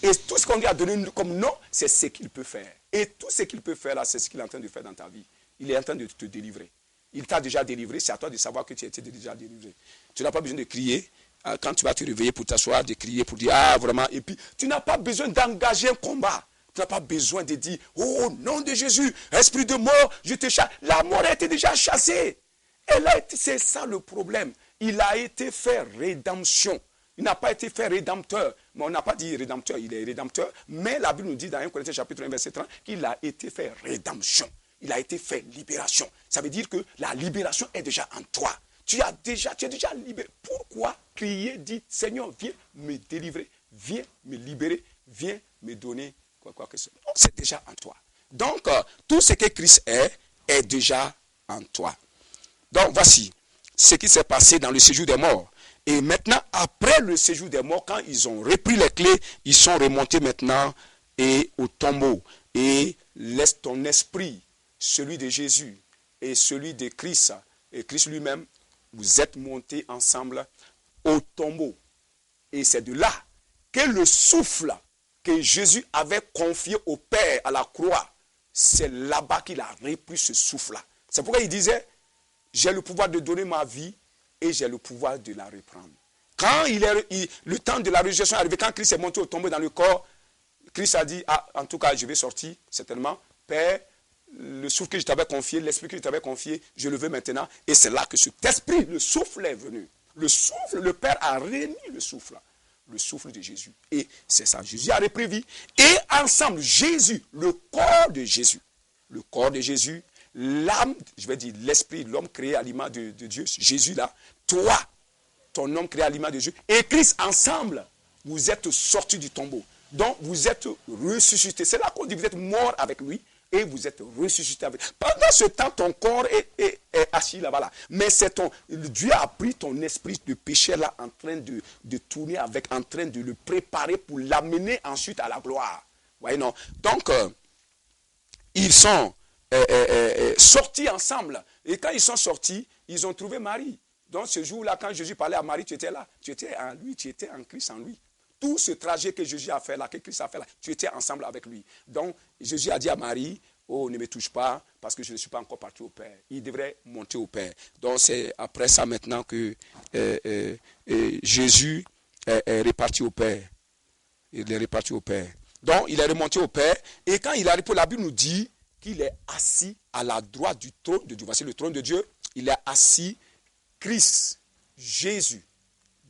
Et tout ce qu'on lui a donné comme nom, c'est ce qu'il peut faire. Et tout ce qu'il peut faire là, c'est ce qu'il est en train de faire dans ta vie. Il est en train de te délivrer. Il t'a déjà délivré, c'est à toi de savoir que tu étais déjà délivré. Tu n'as pas besoin de crier. Quand tu vas te réveiller pour t'asseoir, de crier pour dire, ah vraiment, et puis tu n'as pas besoin d'engager un combat. Tu n'as pas besoin de dire, oh au nom de Jésus, esprit de mort, je te chasse. La mort a été déjà chassée. Et là, c'est ça le problème. Il a été fait rédemption. Il n'a pas été fait rédempteur. Mais on n'a pas dit rédempteur, il est rédempteur. Mais la Bible nous dit dans 1 Corinthiens chapitre 1, verset 30, qu'il a été fait rédemption. Il a été fait libération. Ça veut dire que la libération est déjà en toi. Tu es déjà libéré. Pourquoi crier, dit, Seigneur, viens me délivrer, viens me libérer, viens me donner quoi que ce soit. C'est déjà en toi. Donc, tout ce que Christ est déjà en toi. Donc, voici ce qui s'est passé dans le séjour des morts. Et maintenant, après le séjour des morts, quand ils ont repris les clés, ils sont remontés maintenant au tombeau. Et laisse ton esprit, celui de Jésus et celui de Christ, et Christ lui-même, vous êtes montés ensemble au tombeau. Et c'est de là que le souffle que Jésus avait confié au Père à la croix, c'est là-bas qu'il a repris ce souffle-là. C'est pourquoi il disait, j'ai le pouvoir de donner ma vie et j'ai le pouvoir de la reprendre. Quand le temps de la résurrection est arrivé, quand Christ est monté au tombeau dans le corps, Christ a dit, en tout cas, je vais sortir, certainement. Père, le souffle que je t'avais confié, l'esprit que je t'avais confié, je le veux maintenant. Et c'est là que cet esprit, le souffle est venu. Le souffle, le Père a remis le souffle de Jésus. Et c'est ça, Jésus a repris vie. Et ensemble, Jésus, le corps de Jésus, l'âme, je vais dire l'esprit, l'homme créé à l'image de Dieu, Jésus là, toi, ton homme créé à l'image de Dieu, et Christ ensemble, vous êtes sortis du tombeau. Donc, vous êtes ressuscités. C'est là qu'on dit, vous êtes morts avec lui et vous êtes ressuscités avec lui. Pendant ce temps, ton corps est assis là-bas. Là. Mais Dieu a pris ton esprit de péché là en train de tourner avec, en train de le préparer pour l'amener ensuite à la gloire. Voyez, non? Donc, ils sont sortis ensemble. Et quand ils sont sortis, ils ont trouvé Marie. Donc, ce jour-là, quand Jésus parlait à Marie, tu étais là. Tu étais en lui, tu étais en Christ en lui. Tout ce trajet que Jésus a fait là, que Christ a fait là, tu étais ensemble avec lui. Donc, Jésus a dit à Marie, oh, ne me touche pas, parce que je ne suis pas encore parti au Père. Il devrait monter au Père. Donc, c'est après ça maintenant que Jésus est reparti au Père. Il est reparti au Père. Donc, il est remonté au Père. Et quand il arrive, la Bible nous dit qu'il est assis à la droite du trône de Dieu. Voici le trône de Dieu. Il est assis, Christ, Jésus,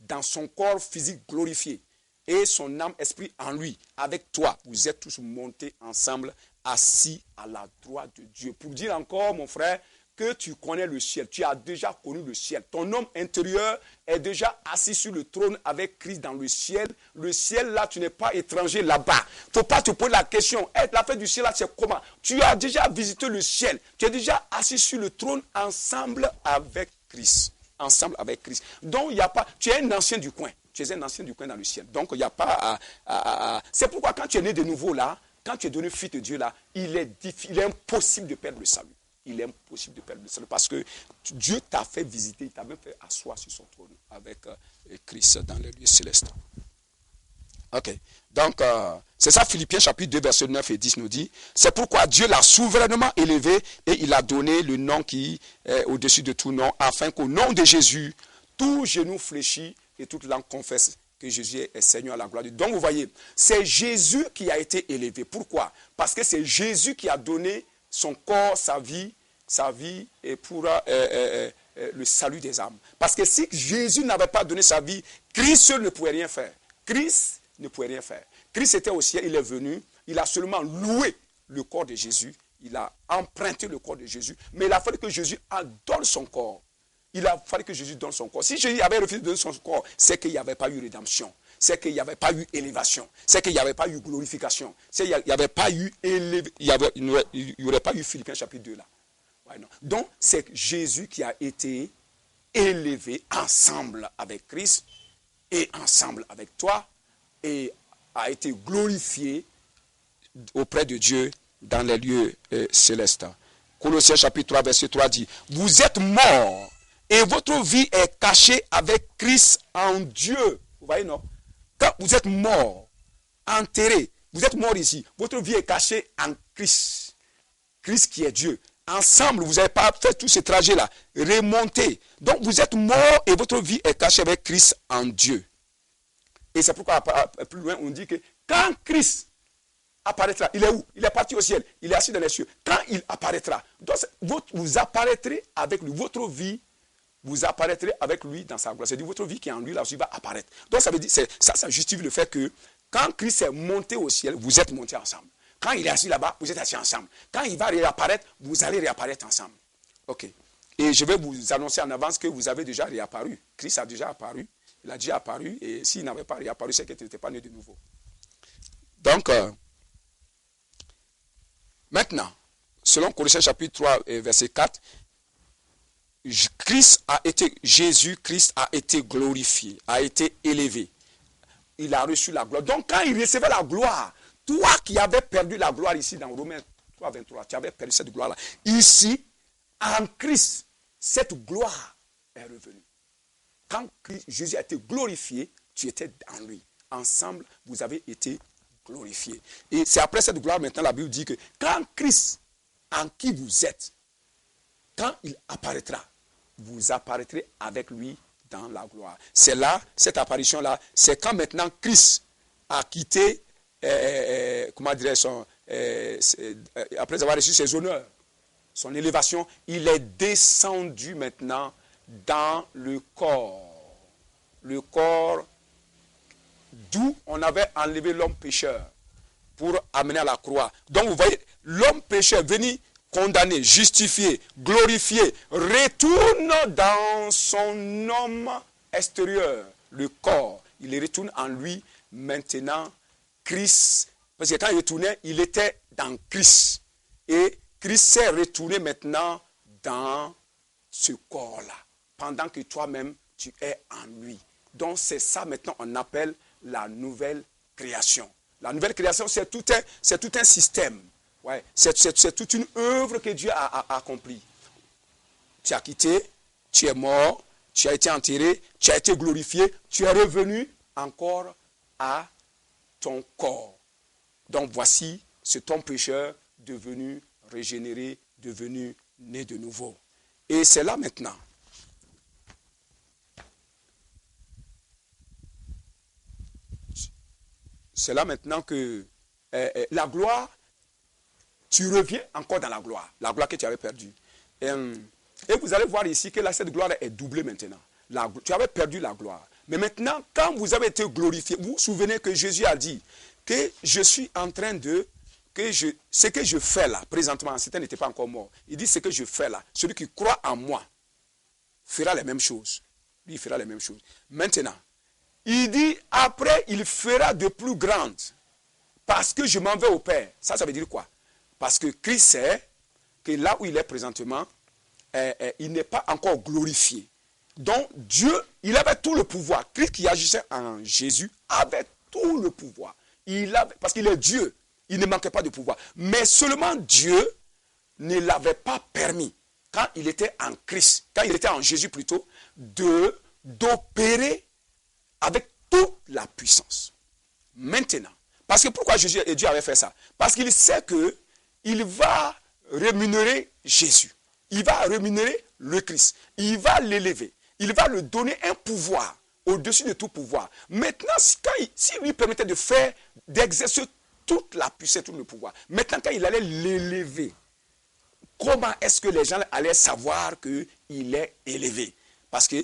dans son corps physique glorifié. Et son âme, esprit en lui, avec toi, vous êtes tous montés ensemble, assis à la droite de Dieu. Pour dire encore, mon frère, que tu connais le ciel, tu as déjà connu le ciel. Ton homme intérieur est déjà assis sur le trône avec Christ dans le ciel. Le ciel, là, tu n'es pas étranger là-bas. Il ne faut pas te poser la question, la fête du ciel, là, c'est comment? Tu as déjà visité le ciel. Tu es déjà assis sur le trône ensemble avec Christ. Ensemble avec Christ. Donc, il n'y a pas... Tu es un ancien du coin. Tu es un ancien du coin dans le ciel. Donc, il n'y a pas C'est pourquoi quand tu es né de nouveau là, quand tu es devenu fils de Dieu là, il est impossible de perdre le salut. Il est impossible de perdre le salut parce que Dieu t'a fait visiter, il t'a même fait asseoir sur son trône avec Christ dans les lieux célestes. Ok. Donc, c'est ça Philippiens chapitre 2, versets 9 et 10 nous dit. C'est pourquoi Dieu l'a souverainement élevé et il a donné le nom qui est au-dessus de tout nom, afin qu'au nom de Jésus, tout genou fléchit et toute langue confesse que Jésus est Seigneur à la gloire de Dieu. Donc vous voyez, c'est Jésus qui a été élevé. Pourquoi? Parce que c'est Jésus qui a donné son corps, sa vie et pour le salut des âmes. Parce que si Jésus n'avait pas donné sa vie, Christ seul ne pouvait rien faire. Christ ne pouvait rien faire. Christ était au ciel, il est venu, il a seulement loué le corps de Jésus, il a emprunté le corps de Jésus, mais il a fallu que Jésus en donne son corps. Il a fallu que Jésus donne son corps. Si Jésus avait refusé de donner son corps, c'est qu'il n'y avait pas eu rédemption. C'est qu'il n'y avait pas eu élévation. C'est qu'il n'y avait pas eu glorification. C'est qu'il n'y avait pas eu il n'y aurait pas eu Philippiens chapitre 2 là. Ouais, non. Donc, c'est Jésus qui a été élevé ensemble avec Christ et ensemble avec toi et a été glorifié auprès de Dieu dans les lieux célestes. Colossiens chapitre 3, verset 3 dit, vous êtes morts et votre vie est cachée avec Christ en Dieu. Vous voyez, non? Quand vous êtes mort, enterré, vous êtes mort ici, votre vie est cachée en Christ. Christ qui est Dieu. Ensemble, vous n'avez pas fait tout ce trajet-là. Remontez. Donc, vous êtes mort et votre vie est cachée avec Christ en Dieu. Et c'est pourquoi, plus loin, on dit que quand Christ apparaîtra, il est où? Il est parti au ciel. Il est assis dans les cieux. Quand il apparaîtra, donc, vous apparaîtrez avec lui. Votre vie, vous apparaîtrez avec lui dans sa gloire. C'est-à-dire votre vie qui est en lui, là aussi, va apparaître. Donc, ça veut dire, ça justifie le fait que quand Christ est monté au ciel, vous êtes montés ensemble. Quand il est assis là-bas, vous êtes assis ensemble. Quand il va réapparaître, vous allez réapparaître ensemble. Ok. Et je vais vous annoncer en avance que vous avez déjà réapparu. Christ a déjà apparu. Il a déjà apparu. Et s'il n'avait pas réapparu, c'est qu'il n'était pas né de nouveau. Donc, Maintenant, selon Colossiens chapitre 3, verset 4, Jésus-Christ a été glorifié, a été élevé. Il a reçu la gloire. Donc quand il recevait la gloire, toi qui avais perdu la gloire ici dans Romains 3, 23, tu avais perdu cette gloire-là. Ici, en Christ, cette gloire est revenue. Quand Jésus a été glorifié, tu étais en lui. Ensemble, vous avez été glorifiés. Et c'est après cette gloire, maintenant, la Bible dit que quand Christ, en qui vous êtes, quand il apparaîtra, vous apparaîtrez avec lui dans la gloire. C'est là, cette apparition-là, c'est quand maintenant Christ a quitté, comment dirais-je, après avoir reçu ses honneurs, son élévation, il est descendu maintenant dans le corps d'où on avait enlevé l'homme pécheur pour amener à la croix. Donc vous voyez, l'homme pécheur venu condamné, justifié, glorifié, retourne dans son homme extérieur, le corps. Il retourne en lui maintenant Christ. Parce que quand il retournait, il était dans Christ. Et Christ s'est retourné maintenant dans ce corps-là. Pendant que toi-même, tu es en lui. Donc c'est ça maintenant on appelle la nouvelle création. La nouvelle création, c'est tout un système. Ouais, c'est toute une œuvre que Dieu a accomplie. Tu as quitté, tu es mort, tu as été enterré, tu as été glorifié, tu es revenu encore à ton corps. Donc voici cet homme pécheur devenu régénéré, devenu né de nouveau. Et c'est là maintenant. C'est là maintenant que la gloire, tu reviens encore dans la gloire que tu avais perdue. Et vous allez voir ici que là, cette gloire est doublée maintenant. Tu avais perdu la gloire. Mais maintenant, quand vous avez été glorifié, vous vous souvenez que Jésus a dit que je suis en train de, ce que je fais là, présentement, Satan n'était pas encore mort. Il dit ce que je fais là, celui qui croit en moi fera les mêmes choses. Lui, il fera les mêmes choses. Maintenant, il dit, après, il fera de plus grandes. Parce que je m'en vais au Père. Ça veut dire quoi? Parce que Christ sait que là où il est présentement, il n'est pas encore glorifié. Donc, Dieu, il avait tout le pouvoir. Christ qui agissait en Jésus avait tout le pouvoir. Parce qu'il est Dieu. Il ne manquait pas de pouvoir. Mais seulement Dieu ne l'avait pas permis, quand il était en Christ, quand il était en Jésus plutôt, d'opérer avec toute la puissance. Maintenant, parce que pourquoi Jésus et Dieu avaient fait ça? Parce qu'il sait qu'il va rémunérer Jésus. Il va rémunérer le Christ. Il va l'élever. Il va lui donner un pouvoir au-dessus de tout pouvoir. Maintenant, s'il lui permettait d'exercer toute la puissance, tout le pouvoir, maintenant quand il allait l'élever, comment est-ce que les gens allaient savoir qu'il est élevé? Parce que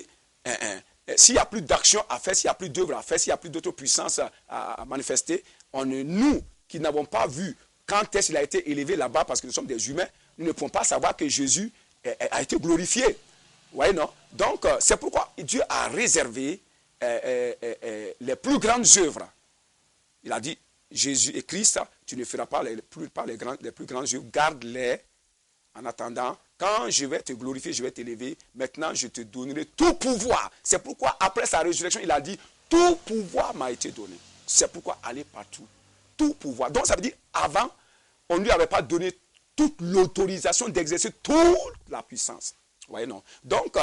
s'il n'y a plus d'action à faire, s'il n'y a plus d'œuvre à faire, s'il n'y a plus d'autre puissance à manifester, nous qui n'avons pas vu quand est-ce qu'il a été élevé là-bas, parce que nous sommes des humains, nous ne pouvons pas savoir que Jésus a été glorifié. Vous voyez, non? Donc, c'est pourquoi Dieu a réservé les plus grandes œuvres. Il a dit, Jésus et Christ, tu ne feras pas les plus grandes œuvres, garde-les en attendant. Quand je vais te glorifier, je vais t'élever. Maintenant, je te donnerai tout pouvoir. C'est pourquoi, après sa résurrection, il a dit, tout pouvoir m'a été donné. C'est pourquoi aller partout. Tout pouvoir. Donc, ça veut dire, avant, on ne lui avait pas donné toute l'autorisation d'exercer toute la puissance. Vous voyez, non? Donc,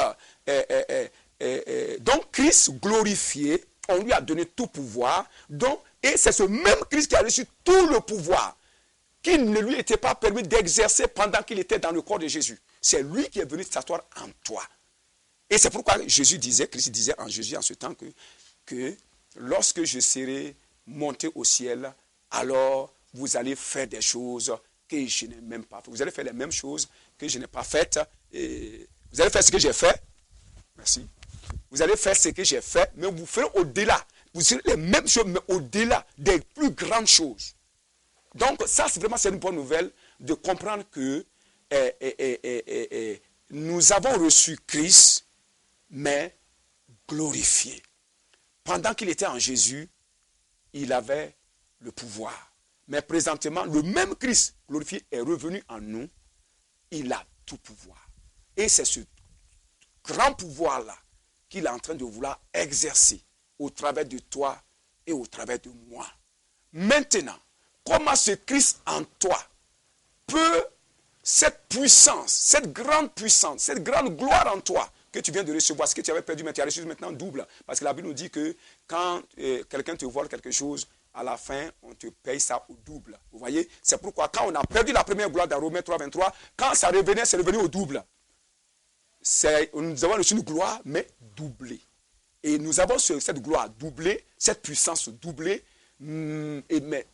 Christ glorifié, on lui a donné tout pouvoir. Et c'est ce même Christ qui a reçu tout le pouvoir qu'il ne lui était pas permis d'exercer pendant qu'il était dans le corps de Jésus. C'est lui qui est venu s'asseoir en toi. Et c'est pourquoi Christ disait en Jésus en ce temps que lorsque je serai monté au ciel, alors vous allez faire des choses que je n'ai même pas fait. Vous allez faire les mêmes choses que je n'ai pas faites. Et vous allez faire ce que j'ai fait. Merci. Vous allez faire ce que j'ai fait, mais vous ferez au-delà. Vous ferez les mêmes choses, mais au-delà des plus grandes choses. Donc, ça, c'est une bonne nouvelle de comprendre que nous avons reçu Christ, mais glorifié. Pendant qu'il était en Jésus, il avait le pouvoir. Mais présentement, le même Christ glorifié est revenu en nous. Il a tout pouvoir. Et c'est ce grand pouvoir-là qu'il est en train de vouloir exercer au travers de toi et au travers de moi. Maintenant, comment ce Christ en toi peut, cette puissance, cette grande gloire en toi que tu viens de recevoir, ce que tu avais perdu, mais tu as reçu maintenant double. Parce que la Bible nous dit que quand quelqu'un te vole quelque chose, à la fin, on te paye ça au double. Vous voyez, c'est pourquoi quand on a perdu la première gloire dans Romains 3, 23, quand ça revenait, c'est revenu au double. Nous avons reçu une gloire, mais doublée. Et nous avons cette gloire doublée, cette puissance doublée. Mais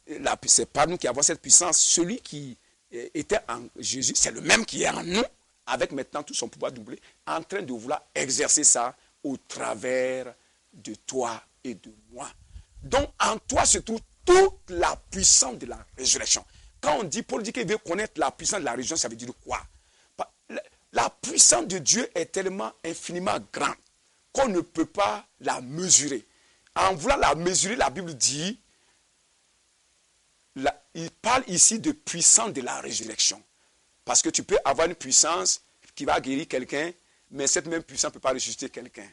c'est pas nous qui avons cette puissance. Celui qui était en Jésus, c'est le même qui est en nous, avec maintenant tout son pouvoir doublé, en train de vouloir exercer ça au travers de toi et de moi. Donc en toi se trouve toute la puissance de la résurrection. Quand on dit, Paul dit qu'il veut connaître la puissance de la résurrection, ça veut dire quoi? La puissance de Dieu est tellement infiniment grande qu'on ne peut pas la mesurer. En voulant la mesurer, la Bible dit, il parle ici de puissance de la résurrection. Parce que tu peux avoir une puissance qui va guérir quelqu'un, mais cette même puissance ne peut pas ressusciter quelqu'un.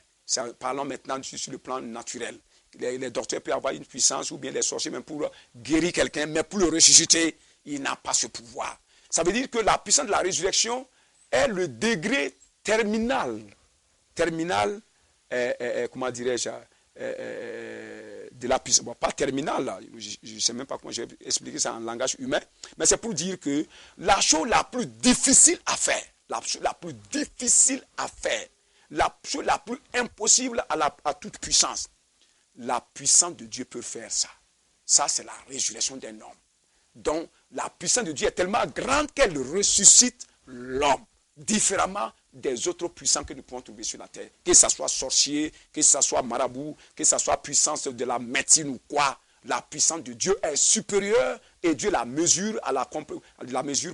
Parlons maintenant sur le plan naturel. Les docteurs peuvent avoir une puissance, ou bien les sorciers, même pour guérir quelqu'un, mais pour le ressusciter, il n'a pas ce pouvoir. Ça veut dire que la puissance de la résurrection est le degré terminal, comment dirais-je, de la puissance. Bon, pas terminal, là. Je ne sais même pas comment je vais expliquer ça en langage humain, mais c'est pour dire que la chose la plus difficile à faire, la chose la plus impossible à toute puissance, la puissance de Dieu peut faire ça. Ça, c'est la résurrection d'un homme. Donc, la puissance de Dieu est tellement grande qu'elle ressuscite l'homme, différemment des autres puissants que nous pouvons trouver sur la terre. Que ce soit sorcier, que ce soit marabout, que ce soit puissance de la médecine ou quoi, la puissance de Dieu est supérieure et Dieu la mesure,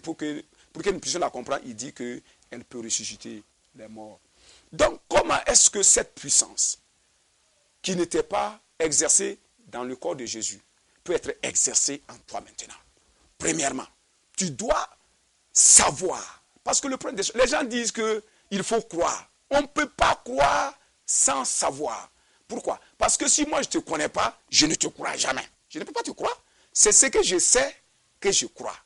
pour que nous puissions la comprendre. Il dit qu'elle peut ressusciter les morts. Donc, comment est-ce que cette puissance, qui n'était pas exercée dans le corps de Jésus, peut être exercée en toi maintenant? Premièrement, tu dois savoir. Parce que les gens disent qu'il faut croire. On ne peut pas croire sans savoir. Pourquoi? Parce que si moi je ne te connais pas, je ne te crois jamais. Je ne peux pas te croire. C'est ce que je sais que je crois.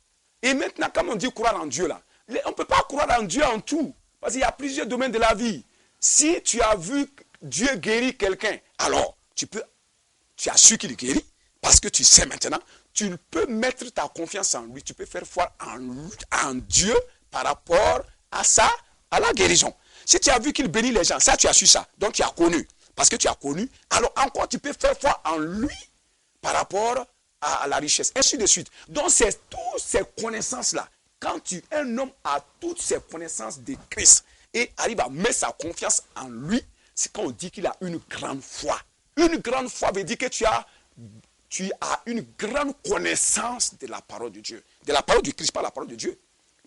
Et maintenant, comme on dit croire en Dieu là, on ne peut pas croire en Dieu en tout. Parce qu'il y a plusieurs domaines de la vie. Si tu as vu Dieu guérir quelqu'un, alors tu as su qu'il guérit, parce que tu sais maintenant, tu peux mettre ta confiance en lui, tu peux faire foi en Dieu par rapport à la guérison. Si tu as vu qu'il bénit les gens, ça tu as su ça, donc tu as connu. Parce que tu as connu, alors encore tu peux faire foi en lui par rapport à la richesse, ainsi de suite. Donc c'est toutes ces connaissances-là. Quand un homme a toutes ces connaissances de Christ et arrive à mettre sa confiance en lui, c'est quand on dit qu'il a une grande foi. Une grande foi veut dire que tu as une grande connaissance de la parole de Dieu. De la parole du Christ, pas la parole de Dieu.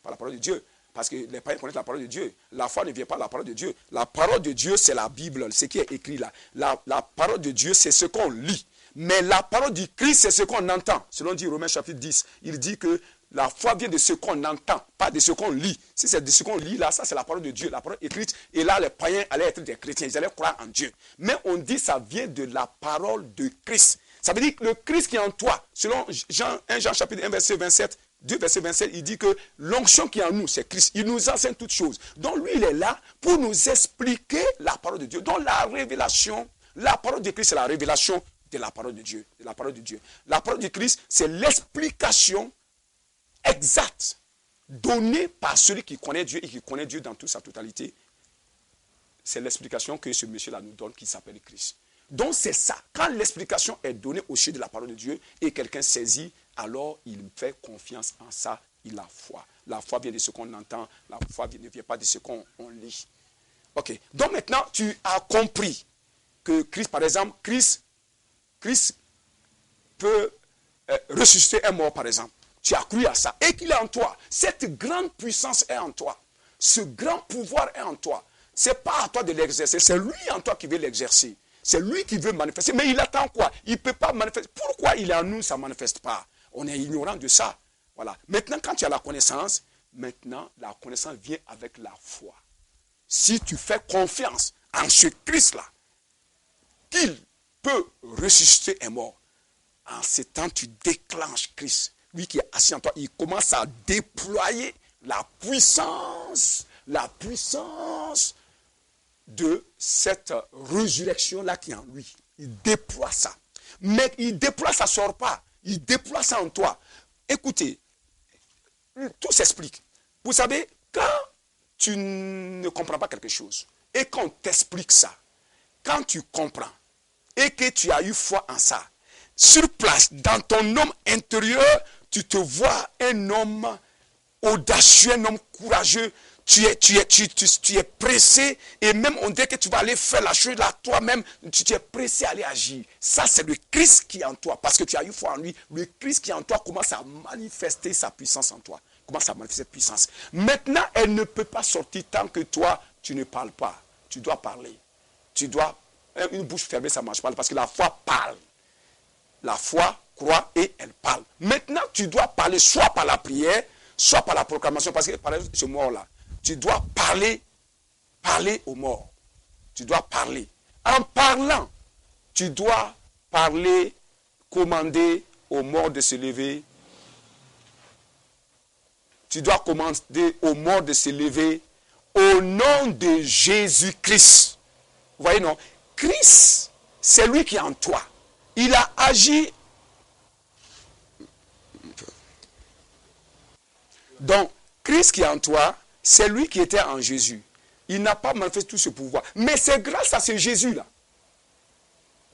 Pas la parole de Dieu. Parce que les païens connaissent la parole de Dieu. La foi ne vient pas de la parole de Dieu. La parole de Dieu, c'est la Bible, ce qui est écrit là. La parole de Dieu, c'est ce qu'on lit. Mais la parole du Christ, c'est ce qu'on entend. Selon dit Romains chapitre 10, il dit que la foi vient de ce qu'on entend, pas de ce qu'on lit. Si c'est de ce qu'on lit, là, ça c'est la parole de Dieu, la parole écrite. Et là, les païens allaient être des chrétiens, ils allaient croire en Dieu. Mais on dit que ça vient de la parole de Christ. Ça veut dire que le Christ qui est en toi, selon 1 Jean chapitre 1, verset 27, 2 verset 27, il dit que l'onction qui est en nous, c'est Christ. Il nous enseigne toutes choses. Donc lui, il est là pour nous expliquer la parole de Dieu. Donc la révélation, la parole de Christ, c'est la révélation de la parole de Dieu. De la parole de Dieu. La parole de Christ, c'est l'explication exacte donnée par celui qui connaît Dieu et qui connaît Dieu dans toute sa totalité. C'est l'explication que ce monsieur-là nous donne qui s'appelle Christ. Donc c'est ça. Quand l'explication est donnée au sujet de la parole de Dieu et quelqu'un saisit, alors il fait confiance en ça, il a foi. La foi vient de ce qu'on entend, la foi ne vient pas de ce qu'on lit. Ok. Donc maintenant, tu as compris que Christ, par exemple, Christ peut ressusciter un mort, par exemple. Tu as cru à ça et qu'il est en toi. Cette grande puissance est en toi. Ce grand pouvoir est en toi. Ce n'est pas à toi de l'exercer, c'est lui en toi qui veut l'exercer. C'est lui qui veut manifester. Mais il attend quoi? Il ne peut pas manifester. Pourquoi il est en nous, ça ne manifeste pas? On est ignorant de ça. Voilà. Maintenant, quand tu as la connaissance, maintenant, la connaissance vient avec la foi. Si tu fais confiance en ce Christ-là, qu'il peut ressusciter un mort, en ce temps, tu déclenches Christ. Lui qui est assis en toi, il commence à déployer la puissance de cette résurrection-là qui est en lui. Il déploie ça. Mais il déploie, ça ne sort pas. Il déploie ça en toi. Écoutez, tout s'explique. Vous savez, quand tu ne comprends pas quelque chose, et qu'on t'explique ça, quand tu comprends, et que tu as eu foi en ça, sur place, dans ton homme intérieur, tu te vois un homme audacieux, un homme courageux. Tu es pressé, et même on dirait que tu vas aller faire la chose là toi-même, tu es pressé à aller agir. Ça, c'est le Christ qui est en toi, parce que tu as eu foi en lui. Le Christ qui est en toi commence à manifester sa puissance en toi. Commence à manifester sa puissance. Maintenant, elle ne peut pas sortir tant que toi, tu ne parles pas. Tu dois parler. Une bouche fermée, ça ne marche pas, parce que la foi parle. La foi croit et elle parle. Maintenant, tu dois parler soit par la prière, soit par la proclamation, parce que par exemple, ce mort-là, tu dois parler aux morts. Tu dois parler. En parlant, tu dois parler, commander aux morts de se lever. Tu dois commander aux morts de se lever au nom de Jésus-Christ. Vous voyez, non? Christ, c'est lui qui est en toi. Il a agi. Donc, Christ qui est en toi, c'est lui qui était en Jésus. Il n'a pas manifesté tout ce pouvoir. Mais c'est grâce à ce Jésus-là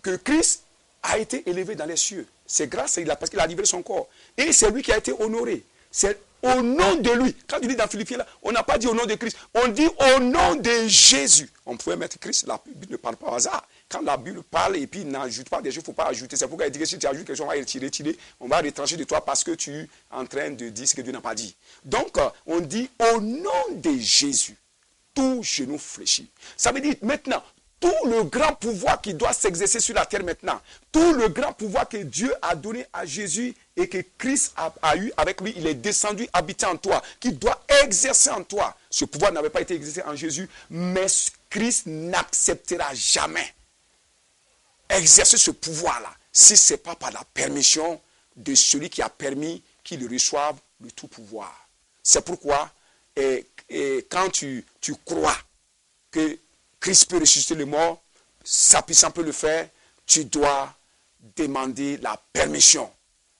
que Christ a été élevé dans les cieux. C'est grâce à lui parce qu'il a livré son corps. Et c'est lui qui a été honoré. C'est au nom de lui. Quand tu dis dans Philippiens, là, on n'a pas dit au nom de Christ. On dit au nom de Jésus. On pouvait mettre Christ. La Bible ne parle pas au hasard. Quand la Bible parle et puis il n'ajoute pas des choses, il ne faut pas ajouter. C'est pourquoi il dit que si tu ajoutes quelque chose, on va retirer, on va retrancher de toi parce que tu es en train de dire ce que Dieu n'a pas dit. Donc, on dit au nom de Jésus, tout genou fléchit. Ça veut dire maintenant, tout le grand pouvoir qui doit s'exercer sur la terre maintenant, tout le grand pouvoir que Dieu a donné à Jésus et que Christ a eu avec lui, il est descendu, habité en toi, qui doit exercer en toi. Ce pouvoir n'avait pas été exercé en Jésus, mais Christ n'acceptera jamais exercer ce pouvoir-là, si ce n'est pas par la permission de celui qui a permis qu'il reçoive le tout pouvoir. C'est pourquoi, quand tu crois que Christ peut ressusciter les morts, sa puissance peut le faire, tu dois demander la permission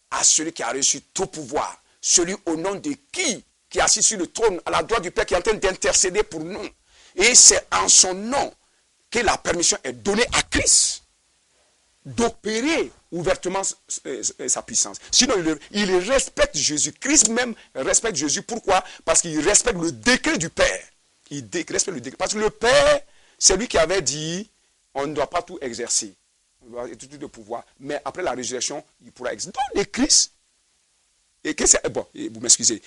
à celui qui a reçu tout pouvoir, celui au nom de qui est assis sur le trône, à la droite du Père, qui est en train d'intercéder pour nous. Et c'est en son nom que la permission est donnée à Christ d'opérer ouvertement sa puissance. Sinon, il respecte Jésus. Christ même respecte Jésus. Pourquoi? Parce qu'il respecte le décret du Père. Il respecte le décret. Parce que le Père, c'est lui qui avait dit, on ne doit pas tout exercer. On doit tout de pouvoir. Mais après la résurrection, il pourra exercer. Donc, le Christ, vous m'excusez.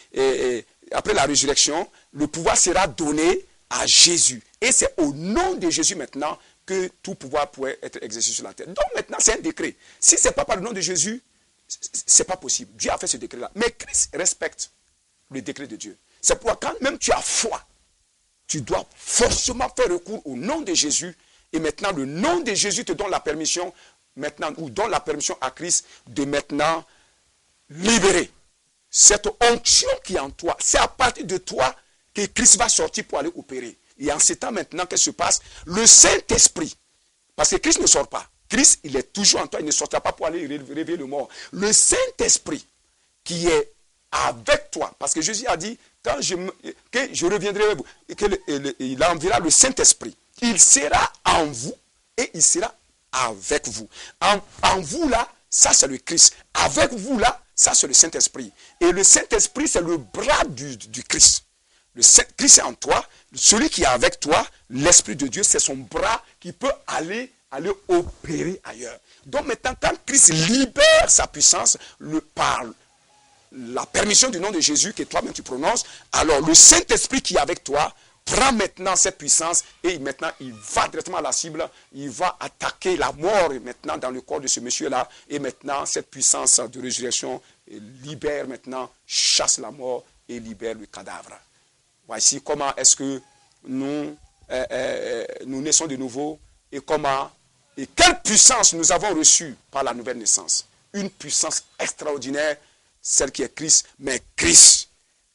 Après la résurrection, le pouvoir sera donné à Jésus. Et c'est au nom de Jésus maintenant que tout pouvoir pourrait être exercé sur la terre. Donc maintenant, c'est un décret. Si ce n'est pas par le nom de Jésus, ce n'est pas possible. Dieu a fait ce décret-là. Mais Christ respecte le décret de Dieu. C'est pourquoi quand même tu as foi, tu dois forcément faire recours au nom de Jésus. Et maintenant, le nom de Jésus te donne la permission, maintenant, ou donne la permission à Christ de maintenant libérer cette onction qui est en toi. C'est à partir de toi que Christ va sortir pour aller opérer. Et en ce temps maintenant, qu'est-ce qui se passe? Le Saint-Esprit, parce que Christ ne sort pas. Christ, il est toujours en toi, il ne sortira pas pour aller réveiller le mort. Le Saint-Esprit qui est avec toi, parce que Jésus a dit, que je reviendrai avec vous, il enverra le Saint-Esprit. Il sera en vous et il sera avec vous. En vous là, ça c'est le Christ. Avec vous là, ça c'est le Saint-Esprit. Et le Saint-Esprit, c'est le bras du Christ. Le Christ est en toi. Celui qui est avec toi, l'Esprit de Dieu, c'est son bras qui peut aller opérer ailleurs. Donc maintenant, quand Christ libère sa puissance par la permission du nom de Jésus que toi-même tu prononces, alors le Saint-Esprit qui est avec toi prend maintenant cette puissance et maintenant il va directement à la cible, il va attaquer la mort maintenant dans le corps de ce monsieur-là et maintenant cette puissance de résurrection libère maintenant, chasse la mort et libère le cadavre. Voici comment est-ce que nous naissons de nouveau et comment et quelle puissance nous avons reçue par la nouvelle naissance. Une puissance extraordinaire, celle qui est Christ. Mais Christ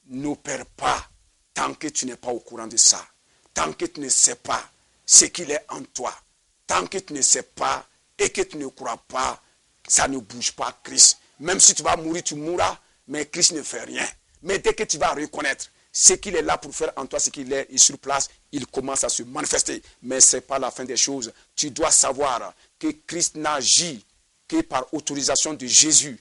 n'opère pas tant que tu n'es pas au courant de ça. Tant que tu ne sais pas ce qu'il est en toi. Tant que tu ne sais pas et que tu ne crois pas, ça ne bouge pas Christ. Même si tu vas mourir, tu mourras, mais Christ ne fait rien. Mais dès que tu vas reconnaître ce qu'il est là pour faire en toi, ce qu'il est sur place, il commence à se manifester. Mais ce n'est pas la fin des choses. Tu dois savoir que Christ n'agit que par autorisation de Jésus.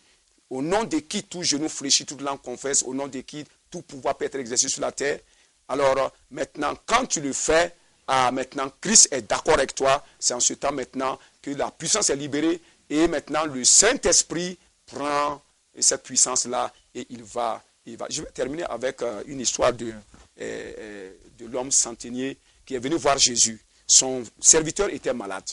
Au nom de qui tout genou fléchit, toute langue confesse, au nom de qui tout pouvoir peut être exercé sur la terre. Alors maintenant, quand tu le fais, maintenant Christ est d'accord avec toi. C'est en ce temps maintenant que la puissance est libérée et maintenant le Saint-Esprit prend cette puissance-là et il va. Je vais terminer avec une histoire de l'homme centenier qui est venu voir Jésus. Son serviteur était malade.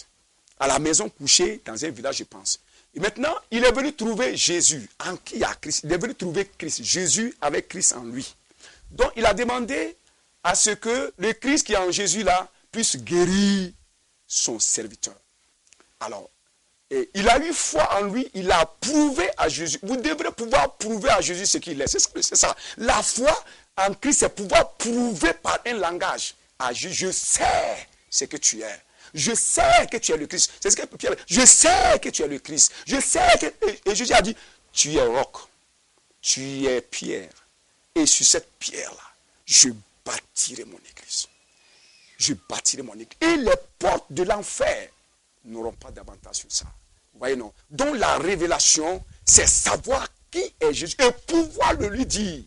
À la maison couché dans un village, je pense. Et maintenant, il est venu trouver Jésus. En qui il y a Christ? Il est venu trouver Christ. Jésus avec Christ en lui. Donc, il a demandé à ce que le Christ qui est en Jésus là puisse guérir son serviteur. Alors, et il a eu foi en lui, il a prouvé à Jésus. Vous devrez pouvoir prouver à Jésus ce qu'il est. C'est ça. La foi en Christ, c'est pouvoir prouver par un langage à Jésus. Je sais ce que tu es. Je sais que tu es le Christ. C'est ce que Pierre dit. Je sais que tu es le Christ. Je sais que... Et Jésus a dit, tu es roc. Tu es pierre. Et sur cette pierre-là, je bâtirai mon église. Je bâtirai mon église. Et les portes de l'enfer n'auront pas d'avantage sur ça. Vous voyez, non? Donc la révélation, c'est savoir qui est Jésus et pouvoir le lui dire.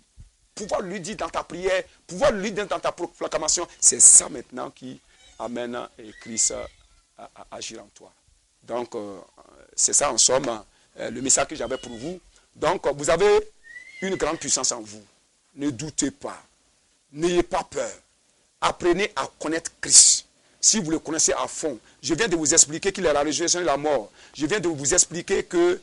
Pouvoir le lui dire dans ta prière, pouvoir le lui dire dans ta proclamation. C'est ça maintenant qui amène Christ à agir en toi. Donc, c'est ça en somme le message que j'avais pour vous. Donc, vous avez une grande puissance en vous. Ne doutez pas. N'ayez pas peur. Apprenez à connaître Christ. Si vous le connaissez à fond, je viens de vous expliquer qu'il est la résurrection et la mort. Je viens de vous expliquer que,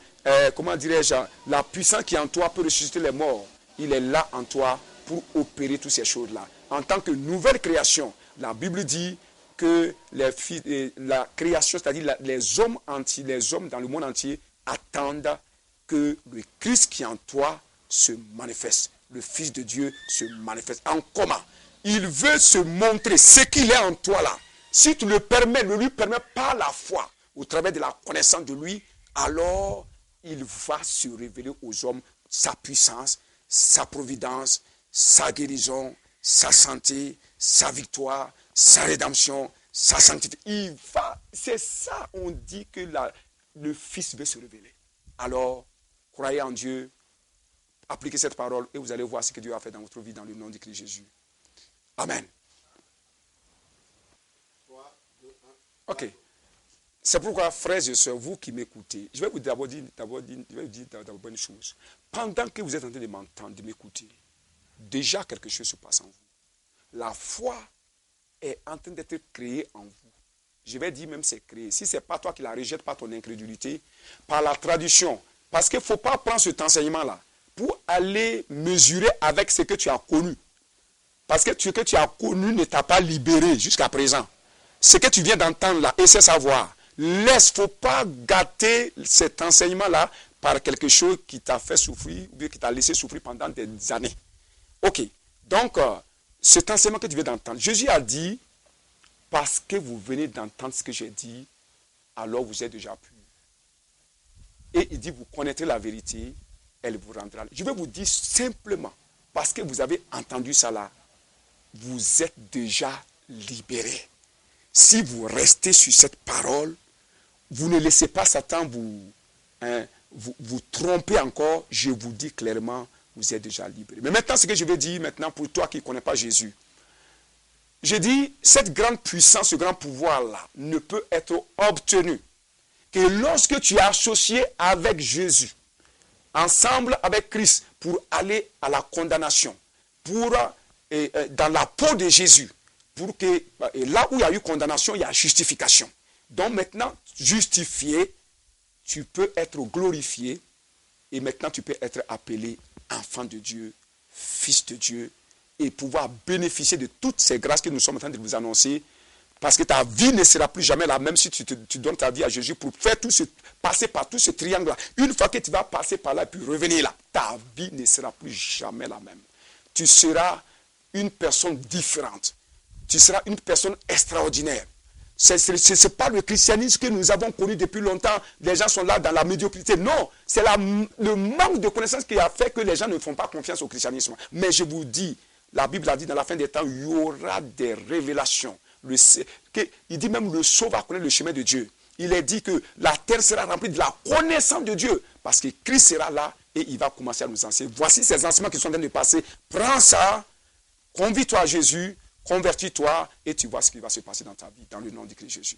comment dirais-je, la puissance qui est en toi peut ressusciter les morts. Il est là en toi pour opérer toutes ces choses-là. En tant que nouvelle création, la Bible dit que la création, c'est-à-dire les hommes entiers, les hommes dans le monde entier attendent que le Christ qui est en toi se manifeste. Le Fils de Dieu se manifeste. En comment? Il veut se montrer ce qu'il est en toi là. Si tu le permets, ne lui permets pas la foi au travers de la connaissance de lui, alors il va se révéler aux hommes sa puissance, sa providence, sa guérison, sa santé, sa victoire, sa rédemption, sa sanctification. C'est ça, on dit que le Fils veut se révéler. Alors, croyez en Dieu, appliquez cette parole et vous allez voir ce que Dieu a fait dans votre vie dans le nom de Christ Jésus. Amen. Ok. C'est pourquoi, frères et sœurs, vous qui m'écoutez, je vais vous d'abord dire une chose. Pendant que vous êtes en train de m'entendre, de m'écouter, déjà quelque chose se passe en vous. La foi est en train d'être créée en vous. Je vais dire même c'est créé. Si ce n'est pas toi qui la rejette par ton incrédulité, par la tradition. Parce qu'il ne faut pas prendre cet enseignement-là pour aller mesurer avec ce que tu as connu. Parce que ce que tu as connu ne t'a pas libéré jusqu'à présent. Ce que tu viens d'entendre là, et c'est savoir. Il ne faut pas gâter cet enseignement-là par quelque chose qui t'a fait souffrir ou bien qui t'a laissé souffrir pendant des années. Ok. Donc, cet enseignement que tu viens d'entendre, Jésus a dit, parce que vous venez d'entendre ce que j'ai dit, alors vous êtes déjà pur. Et il dit, vous connaîtrez la vérité, elle vous rendra. Je vais vous dire simplement, parce que vous avez entendu ça là, vous êtes déjà libérés. Si vous restez sur cette parole, vous ne laissez pas Satan vous tromper encore, je vous dis clairement, vous êtes déjà libérés. Mais maintenant, ce que je vais dire maintenant pour toi qui ne connais pas Jésus, je dis, cette grande puissance, ce grand pouvoir-là ne peut être obtenu que lorsque tu es associé avec Jésus, ensemble avec Christ, pour aller à la condamnation, dans la peau de Jésus, pour que là où il y a eu condamnation, il y a justification. Donc maintenant, justifié, tu peux être glorifié Et maintenant, tu peux être appelé enfant de Dieu, fils de Dieu, et pouvoir bénéficier de toutes ces grâces que nous sommes en train de vous annoncer. Parce que ta vie ne sera plus jamais la même si tu donnes ta vie à Jésus pour faire passer par tout ce triangle-là. Une fois que tu vas passer par là et puis revenir là, ta vie ne sera plus jamais la même. Tu seras une personne différente. Tu seras une personne extraordinaire. Ce n'est pas le christianisme que nous avons connu depuis longtemps. Les gens sont là dans la médiocrité. Non, c'est le manque de connaissances qui a fait que les gens ne font pas confiance au christianisme. Mais je vous dis, la Bible a dit dans la fin des temps, il y aura des révélations. Il dit même le sot va connaître le chemin de Dieu. Il est dit que la terre sera remplie de la connaissance de Dieu. Parce que Christ sera là et il va commencer à nous enseigner. Voici ces enseignements qui sont en train de passer. Prends ça, convie-toi à Jésus, convertis-toi et tu vois ce qui va se passer dans ta vie, dans le nom de Christ Jésus.